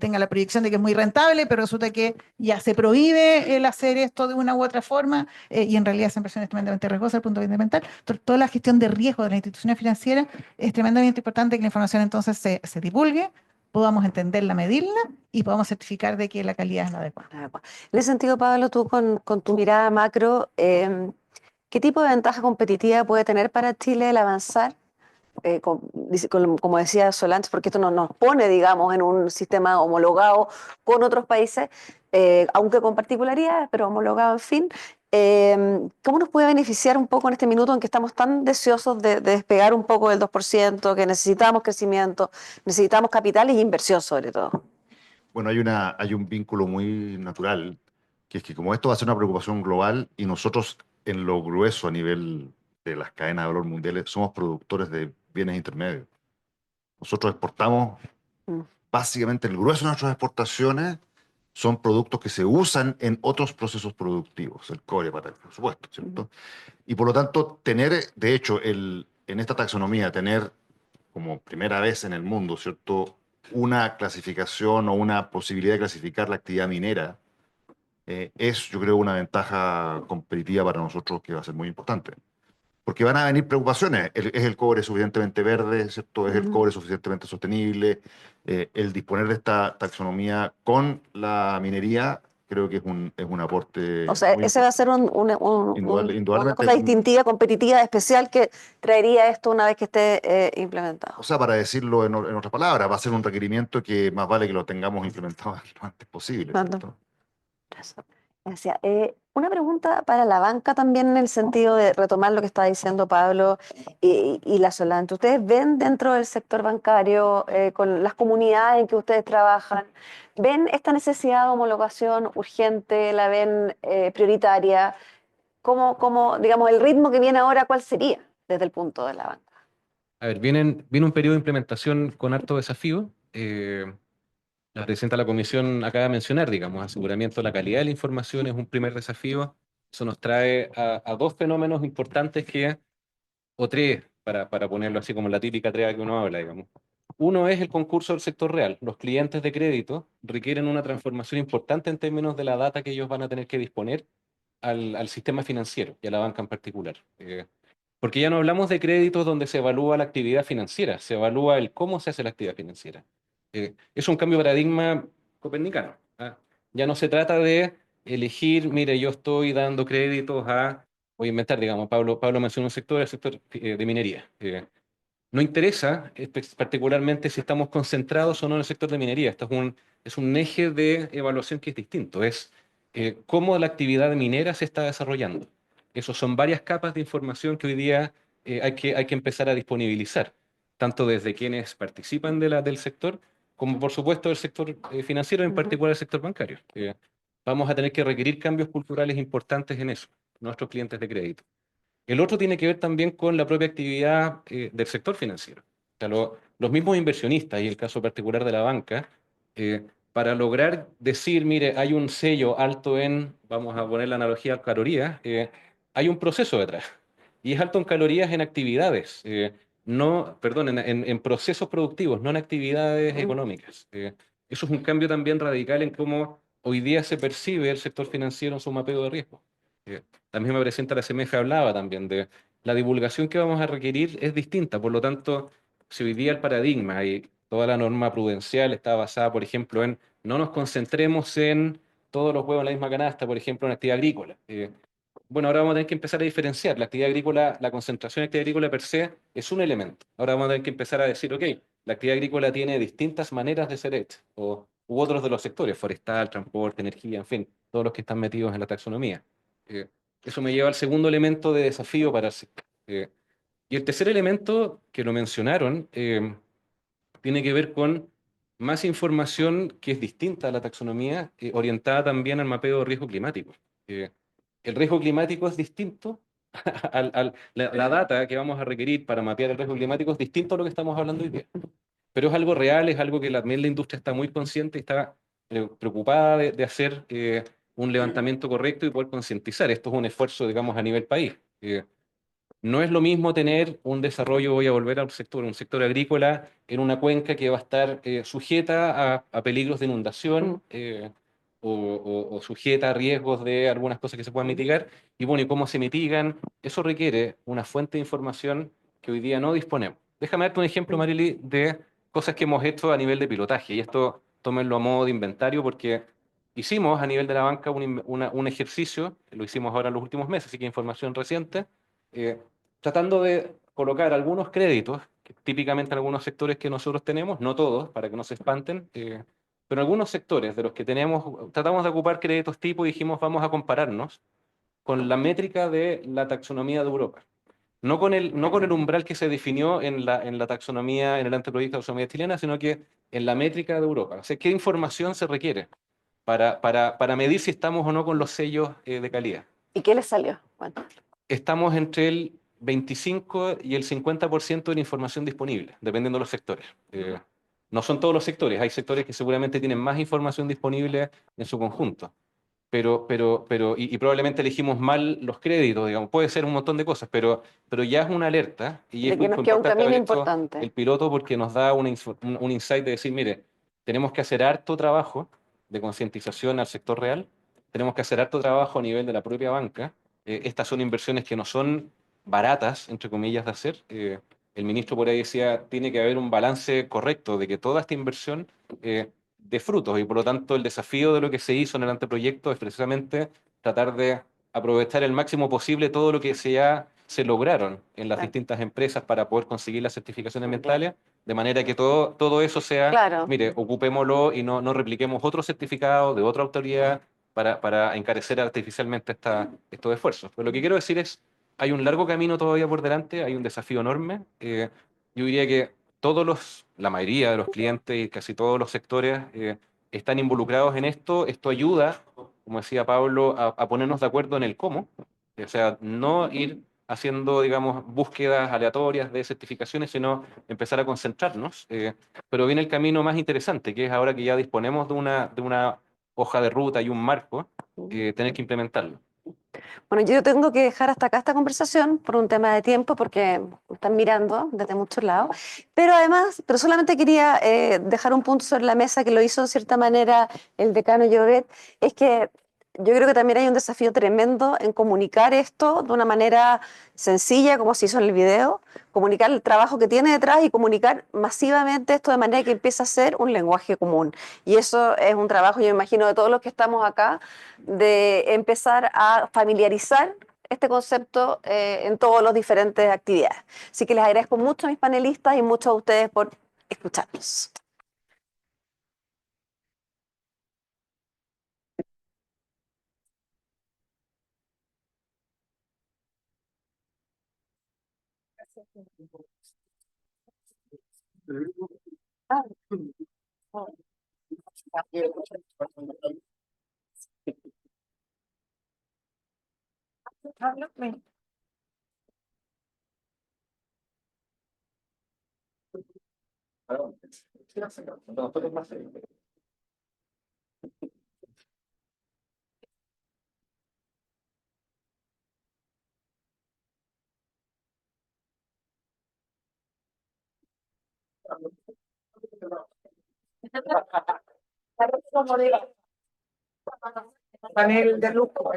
tenga la proyección de que es muy rentable, pero resulta que ya se prohíbe el hacer esto de una u otra forma y en realidad esa inversión es tremendamente riesgosa desde el punto de vista ambiental. Toda la gestión de riesgo de las instituciones financieras es tremendamente importante que la información entonces se divulgue, podamos entenderla, medirla y podamos certificar de que la calidad es la adecuada. En ese sentido, Pablo, tú con tu mirada macro, ¿qué tipo de ventaja competitiva puede tener para Chile el avanzar? Como decía Solange, porque esto nos pone, digamos, en un sistema homologado con otros países, aunque con particularidades, pero homologado, en fin. ¿Cómo nos puede beneficiar un poco en este minuto en que estamos tan deseosos de despegar un poco del 2%, que necesitamos crecimiento, necesitamos capitales e inversión sobre todo? Bueno, hay un vínculo muy natural, que es que como esto va a ser una preocupación global y nosotros en lo grueso a nivel de las cadenas de valor mundiales somos productores de bienes intermedios. Nosotros exportamos, básicamente el grueso de nuestras exportaciones son productos que se usan en otros procesos productivos, el cobre, por supuesto, ¿cierto? Y por lo tanto, de hecho, en esta taxonomía, tener como primera vez en el mundo, ¿cierto? Una clasificación o una posibilidad de clasificar la actividad minera es, yo creo, una ventaja competitiva para nosotros que va a ser muy importante. Porque van a venir preocupaciones. ¿Es el cobre suficientemente verde, ¿cierto? ¿Es el cobre suficientemente sostenible? El disponer de esta taxonomía con la minería creo que es un aporte O sea, muy ese va a ser una indudablemente. cosa distintiva, competitiva, especial que traería esto una vez que esté implementado. O sea, para decirlo en otras palabras, va a ser un requerimiento que más vale que lo tengamos implementado lo antes posible, ¿cierto? Gracias. Una pregunta para la banca también en el sentido de retomar lo que estaba diciendo Pablo y la Solante. ¿Ustedes ven dentro del sector bancario, con las comunidades en que ustedes trabajan, ven esta necesidad de homologación urgente, la ven prioritaria? Digamos, el ritmo que viene ahora, cuál sería desde el punto de la banca? A ver, viene un periodo de implementación con harto desafío. La presidenta de la comisión acaba de mencionar, digamos, aseguramiento de la calidad de la información es un primer desafío. Eso nos trae a dos fenómenos importantes o tres, para ponerlo así como la típica tarea que uno habla, digamos. Uno es el concurso del sector real. Los clientes de crédito requieren una transformación importante en términos de la data que ellos van a tener que disponer al sistema financiero y a la banca en particular. Porque ya no hablamos de créditos donde se evalúa la actividad financiera, se evalúa el cómo se hace la actividad financiera. Es un cambio de paradigma copernicano. Ya no se trata de elegir, mire, yo estoy dando créditos voy a inventar, digamos, Pablo mencionó un sector, el sector de minería. No interesa particularmente si estamos concentrados o no en el sector de minería. Esto es un eje de evaluación que es distinto. Es cómo la actividad minera se está desarrollando. Esas son varias capas de información que hoy día hay que empezar a disponibilizar, tanto desde quienes participan del sector, como por supuesto del sector financiero, en particular el sector bancario. Vamos a tener que requerir cambios culturales importantes en eso, nuestros clientes de crédito. El otro tiene que ver también con la propia actividad del sector financiero. O sea, los mismos inversionistas, y el caso particular de la banca, para lograr decir, mire, hay un sello alto vamos a poner la analogía a calorías, hay un proceso detrás. Y es alto en calorías en actividades, en procesos productivos, no en actividades económicas. Eso es un cambio también radical en cómo hoy día se percibe el sector financiero en su mapeo de riesgo. La misma presidenta La Semeja hablaba también de la divulgación que vamos a requerir es distinta, por lo tanto, si hoy día el paradigma y toda la norma prudencial está basada, por ejemplo, en no nos concentremos en todos los huevos en la misma canasta, por ejemplo, en actividad agrícola. Bueno, ahora vamos a tener que empezar a diferenciar. La actividad agrícola, la concentración de actividad agrícola per se es un elemento. Ahora vamos a tener que empezar a decir, ok, la actividad agrícola tiene distintas maneras de ser hecha, u otros de los sectores, forestal, transporte, energía, en fin, todos los que están metidos en la taxonomía. Eso me lleva al segundo elemento de desafío para el sector. Y el tercer elemento, que lo mencionaron, tiene que ver con más información que es distinta a la taxonomía, orientada también al mapeo de riesgo climático. El riesgo climático es distinto, la data que vamos a requerir para mapear el riesgo climático es distinto a lo que estamos hablando hoy día. Pero es algo real, es algo que también la industria está muy consciente y está preocupada de hacer un levantamiento correcto y poder concientizar. Esto es un esfuerzo, digamos, a nivel país. No es lo mismo tener un desarrollo, voy a volver un sector agrícola en una cuenca que va a estar sujeta a peligros de inundación o sujeta a riesgos de algunas cosas que se puedan mitigar. Y bueno, ¿y cómo se mitigan? Eso requiere una fuente de información que hoy día no disponemos. Déjame darte un ejemplo, Marily, de cosas que hemos hecho a nivel de pilotaje. Y esto tómenlo a modo de inventario porque hicimos a nivel de la banca un ejercicio, lo hicimos ahora en los últimos meses, así que información reciente, tratando de colocar algunos créditos, que típicamente en algunos sectores que nosotros tenemos, no todos, para que no se espanten, pero en algunos sectores de los que tenemos, tratamos de ocupar créditos tipo y dijimos, vamos a compararnos con la métrica de la taxonomía de Europa. No con el umbral que se definió en la taxonomía, en el anteproyecto de taxonomía chilena, sino que en la métrica de Europa. O sea, ¿qué información se requiere para medir si estamos o no con los sellos de calidad? ¿Y qué les salió? Bueno. Estamos entre el 25 y el 50% de la información disponible, dependiendo de los sectores. No son todos los sectores, hay sectores que seguramente tienen más información disponible en su conjunto. Y probablemente elegimos mal los créditos, digamos, puede ser un montón de cosas, pero ya es una alerta y De es que muy nos queda un importante camino haber hecho importante. el piloto porque nos da un insight de decir, mire, tenemos que hacer harto trabajo de concientización al sector real, tenemos que hacer harto trabajo a nivel de la propia banca. Estas son inversiones que no son baratas, entre comillas, de hacer. El ministro por ahí decía, tiene que haber un balance correcto de que toda esta inversión de frutos y por lo tanto el desafío de lo que se hizo en el anteproyecto es precisamente tratar de aprovechar el máximo posible todo lo que se lograron en las distintas empresas para poder conseguir las certificaciones ambientales, de manera que todo eso sea, mire, ocupémoslo y no repliquemos otro certificado de otra autoridad para encarecer artificialmente estos esfuerzos. Pero lo que quiero decir es, hay un largo camino todavía por delante, hay un desafío enorme. Yo diría que la mayoría de los clientes y casi todos los sectores están involucrados en esto. Esto ayuda, como decía Pablo, a ponernos de acuerdo en el cómo. O sea, no ir haciendo, digamos, búsquedas aleatorias de certificaciones, sino empezar a concentrarnos. Pero viene el camino más interesante, que es ahora que ya disponemos de una hoja de ruta y un marco, tener que implementarlo. Bueno, yo tengo que dejar hasta acá esta conversación por un tema de tiempo, porque me están mirando desde muchos lados. Pero además, solamente quería dejar un punto sobre la mesa que lo hizo en cierta manera el decano Llobet, es que yo creo que también hay un desafío tremendo en comunicar esto de una manera sencilla, como se hizo en el video, comunicar el trabajo que tiene detrás y comunicar masivamente esto de manera que empiece a ser un lenguaje común. Y eso es un trabajo, yo me imagino, de todos los que estamos acá, de empezar a familiarizar este concepto en todas las diferentes actividades. Así que les agradezco mucho a mis panelistas y mucho a ustedes por escucharnos. Panel de lujo.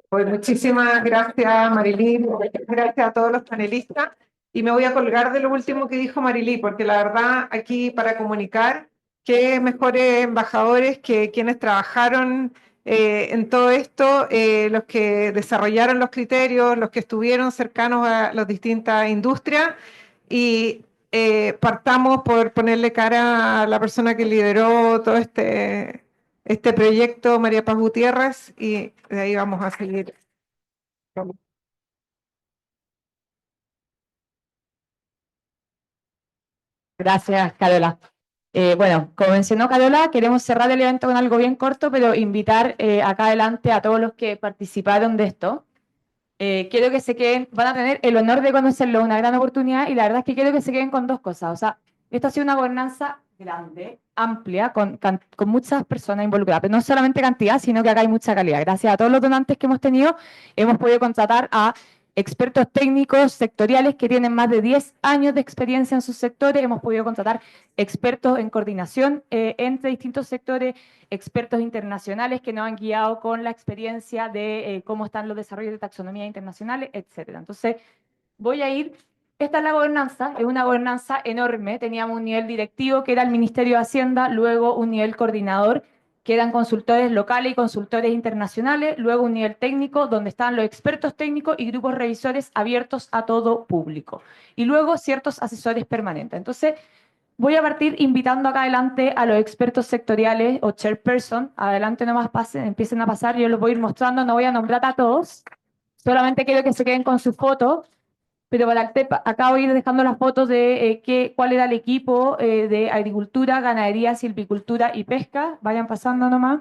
Pues muchísimas gracias, Marilí, gracias a todos los panelistas. Y me voy a colgar de lo último que dijo Marilí, porque la verdad aquí para comunicar, qué mejores embajadores que quienes trabajaron en todo esto, los que desarrollaron los criterios, los que estuvieron cercanos a las distintas industrias. Y partamos por ponerle cara a la persona que lideró todo este proyecto, María Paz Gutiérrez, y de ahí vamos a seguir. Gracias, Carola. Bueno, como mencionó Carola, queremos cerrar el evento con algo bien corto, pero invitar acá adelante a todos los que participaron de esto. Quiero que se queden, van a tener el honor de conocerlo, una gran oportunidad, y la verdad es que quiero que se queden con dos cosas. O sea, esto ha sido una gobernanza grande, amplia, con muchas personas involucradas, pero no solamente cantidad, sino que acá hay mucha calidad. Gracias a todos los donantes que hemos tenido, hemos podido contratar a expertos técnicos sectoriales que tienen más de 10 años de experiencia en sus sectores, hemos podido contratar expertos en coordinación entre distintos sectores, expertos internacionales que nos han guiado con la experiencia de cómo están los desarrollos de taxonomía internacionales, etc. Entonces, esta es la gobernanza, es una gobernanza enorme, teníamos un nivel directivo que era el Ministerio de Hacienda, luego un nivel coordinador que eran consultores locales y consultores internacionales, luego un nivel técnico donde estaban los expertos técnicos y grupos revisores abiertos a todo público, y luego ciertos asesores permanentes. Entonces, Voy a partir invitando acá adelante a los expertos sectoriales o chairperson. Adelante nomás pasen, empiecen a pasar, yo los voy a ir mostrando, no voy a nombrar a todos. Solamente quiero que se queden con sus fotos, pero acá voy a ir dejando las fotos de cuál era el equipo de agricultura, ganadería, silvicultura y pesca. Vayan pasando nomás.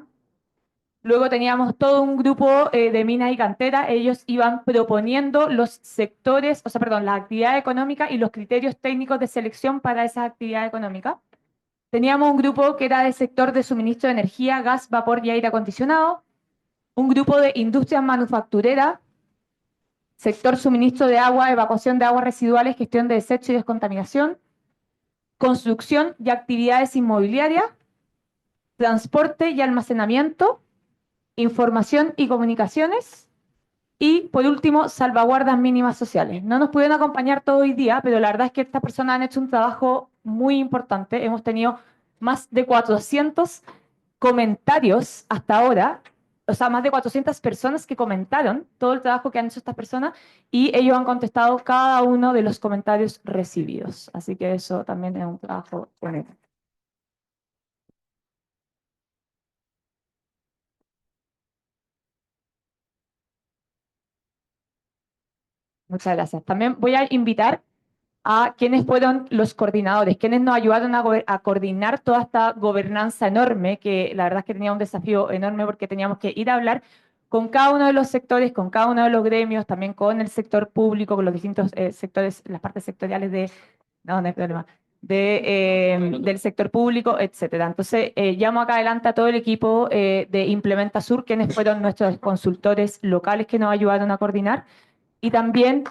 Luego teníamos todo un grupo de minas y cantera. Ellos iban proponiendo los sectores, o sea, perdón, las actividades económicas y los criterios técnicos de selección para esas actividades económicas. Teníamos un grupo que era del sector de suministro de energía, gas, vapor y aire acondicionado. Un grupo de industria manufacturera, sector suministro de agua, evacuación de aguas residuales, gestión de desechos y descontaminación. Construcción y actividades inmobiliarias. Transporte y almacenamiento. Información y comunicaciones, y por último, salvaguardas mínimas sociales. No nos pudieron acompañar todo hoy día, pero la verdad es que estas personas han hecho un trabajo muy importante. Hemos tenido más de 400 comentarios hasta ahora, o sea, más de 400 personas que comentaron todo el trabajo que han hecho estas personas, y ellos han contestado cada uno de los comentarios recibidos. Así que eso también es un trabajo bonito. Muchas gracias. También voy a invitar a quienes fueron los coordinadores, quienes nos ayudaron a coordinar toda esta gobernanza enorme, que la verdad es que tenía un desafío enorme porque teníamos que ir a hablar con cada uno de los sectores, con cada uno de los gremios, también con el sector público, con los distintos sectores, las partes sectoriales de, no hay problema, del sector público, etcétera. Entonces, llamo acá adelante a todo el equipo de Implementa Sur, quienes fueron nuestros consultores locales que nos ayudaron a coordinar, y también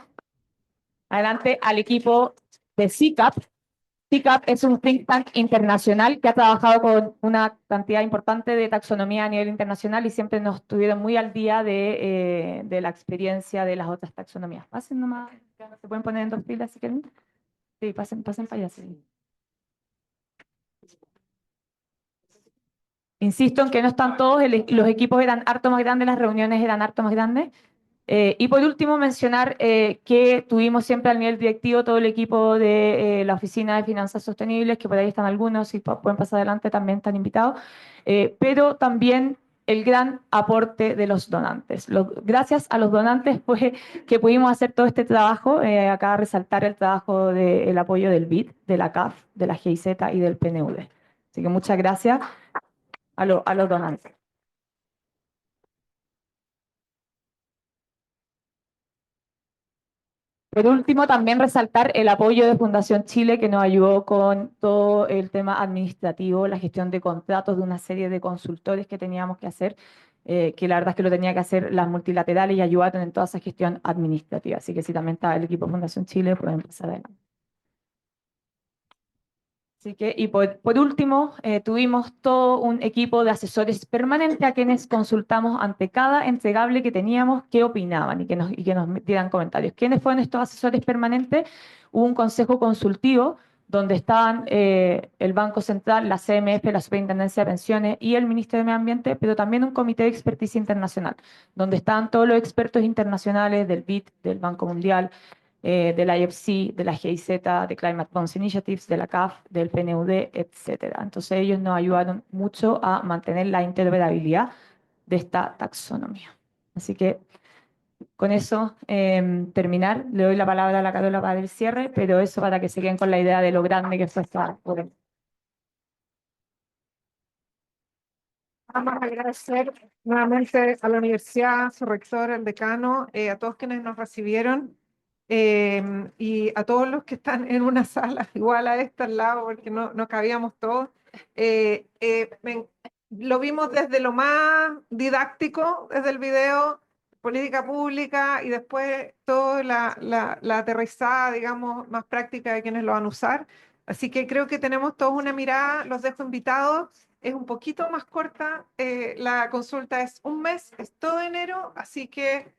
adelante al equipo de CICAP. CICAP es un think tank internacional que ha trabajado con una cantidad importante de taxonomía a nivel internacional y siempre nos tuvieron muy al día de la experiencia de las otras taxonomías. Pasen nomás, se pueden poner en dos filas si quieren. Sí, pasen para allá. Sí. Insisto en que no están todos, los equipos eran harto más grandes, las reuniones eran harto más grandes. Y por último, mencionar que tuvimos siempre al nivel directivo todo el equipo de la Oficina de Finanzas Sostenibles, que por ahí están algunos, y pueden pasar adelante, también están invitados, pero también el gran aporte de los donantes. Gracias a los donantes fue que pudimos hacer todo este trabajo. Acá resaltar el trabajo del apoyo del BID, de la CAF, de la GIZ y del PNUD. Así que muchas gracias a los donantes. Por último, también resaltar el apoyo de Fundación Chile, que nos ayudó con todo el tema administrativo, la gestión de contratos de una serie de consultores que teníamos que hacer, que la verdad es que lo tenía que hacer las multilaterales y ayudaron en toda esa gestión administrativa. Así que sí, también está el equipo de Fundación Chile, pueden pasar adelante. Así que, y por último, tuvimos todo un equipo de asesores permanente a quienes consultamos ante cada entregable que teníamos qué opinaban y que nos dieran comentarios. ¿Quiénes fueron estos asesores permanentes? Hubo un consejo consultivo donde estaban el Banco Central, la CMF, la Superintendencia de Pensiones y el Ministerio de Medio Ambiente, pero también un comité de experticia internacional, donde estaban todos los expertos internacionales del BID, del Banco Mundial, del IFC, de la GIZ, de Climate Bonds Initiatives, de la CAF, del PNUD, etcétera. Entonces ellos nos ayudaron mucho a mantener la interoperabilidad de esta taxonomía. Así que con eso terminar. Le doy la palabra a la Carola para el cierre, pero eso para que se queden con la idea de lo grande que fue esta. Vamos a agradecer nuevamente a la universidad, a su rector, al decano, a todos quienes nos recibieron. Y a todos los que están en una sala igual a esta al lado, porque no cabíamos todos. Lo vimos desde lo más didáctico, desde el video, política pública, y después toda la aterrizada, digamos, más práctica de quienes lo van a usar. Así que creo que tenemos todos una mirada, los dejo invitados. Es un poquito más corta, la consulta es un mes, es todo enero, así que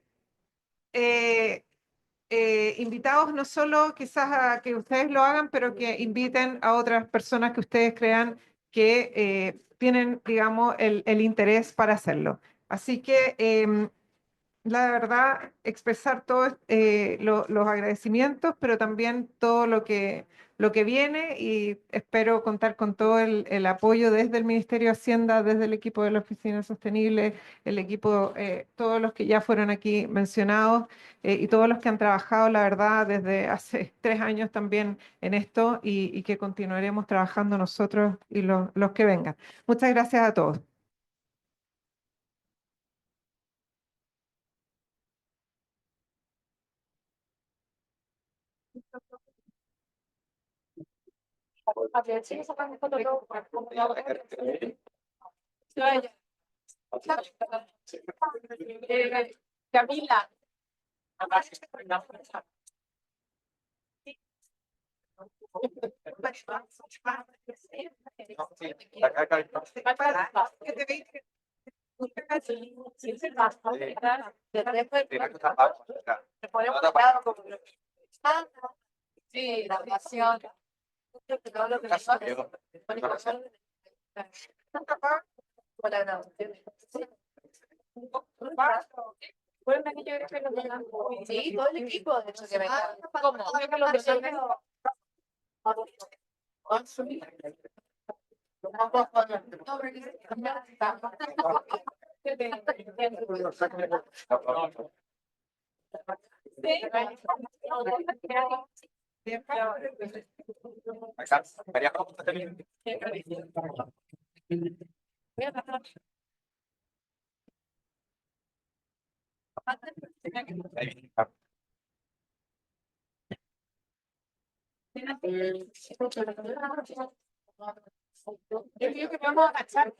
invitados no solo quizás a que ustedes lo hagan, pero que inviten a otras personas que ustedes crean que tienen, digamos, el interés para hacerlo. Así que la verdad, expresar todos los agradecimientos, pero también todo lo que viene y espero contar con todo el apoyo desde el Ministerio de Hacienda, desde el equipo de la Oficina Sostenible, el equipo, todos los que ya fueron aquí mencionados y todos los que han trabajado, la verdad, desde hace 3 años también en esto y que continuaremos trabajando nosotros y los que vengan. Muchas gracias a todos. Camila. Sí, la relación. Sí, todo el equipo, de hecho, que venga. ¿Cómo? Yo creo que vamos a agachar.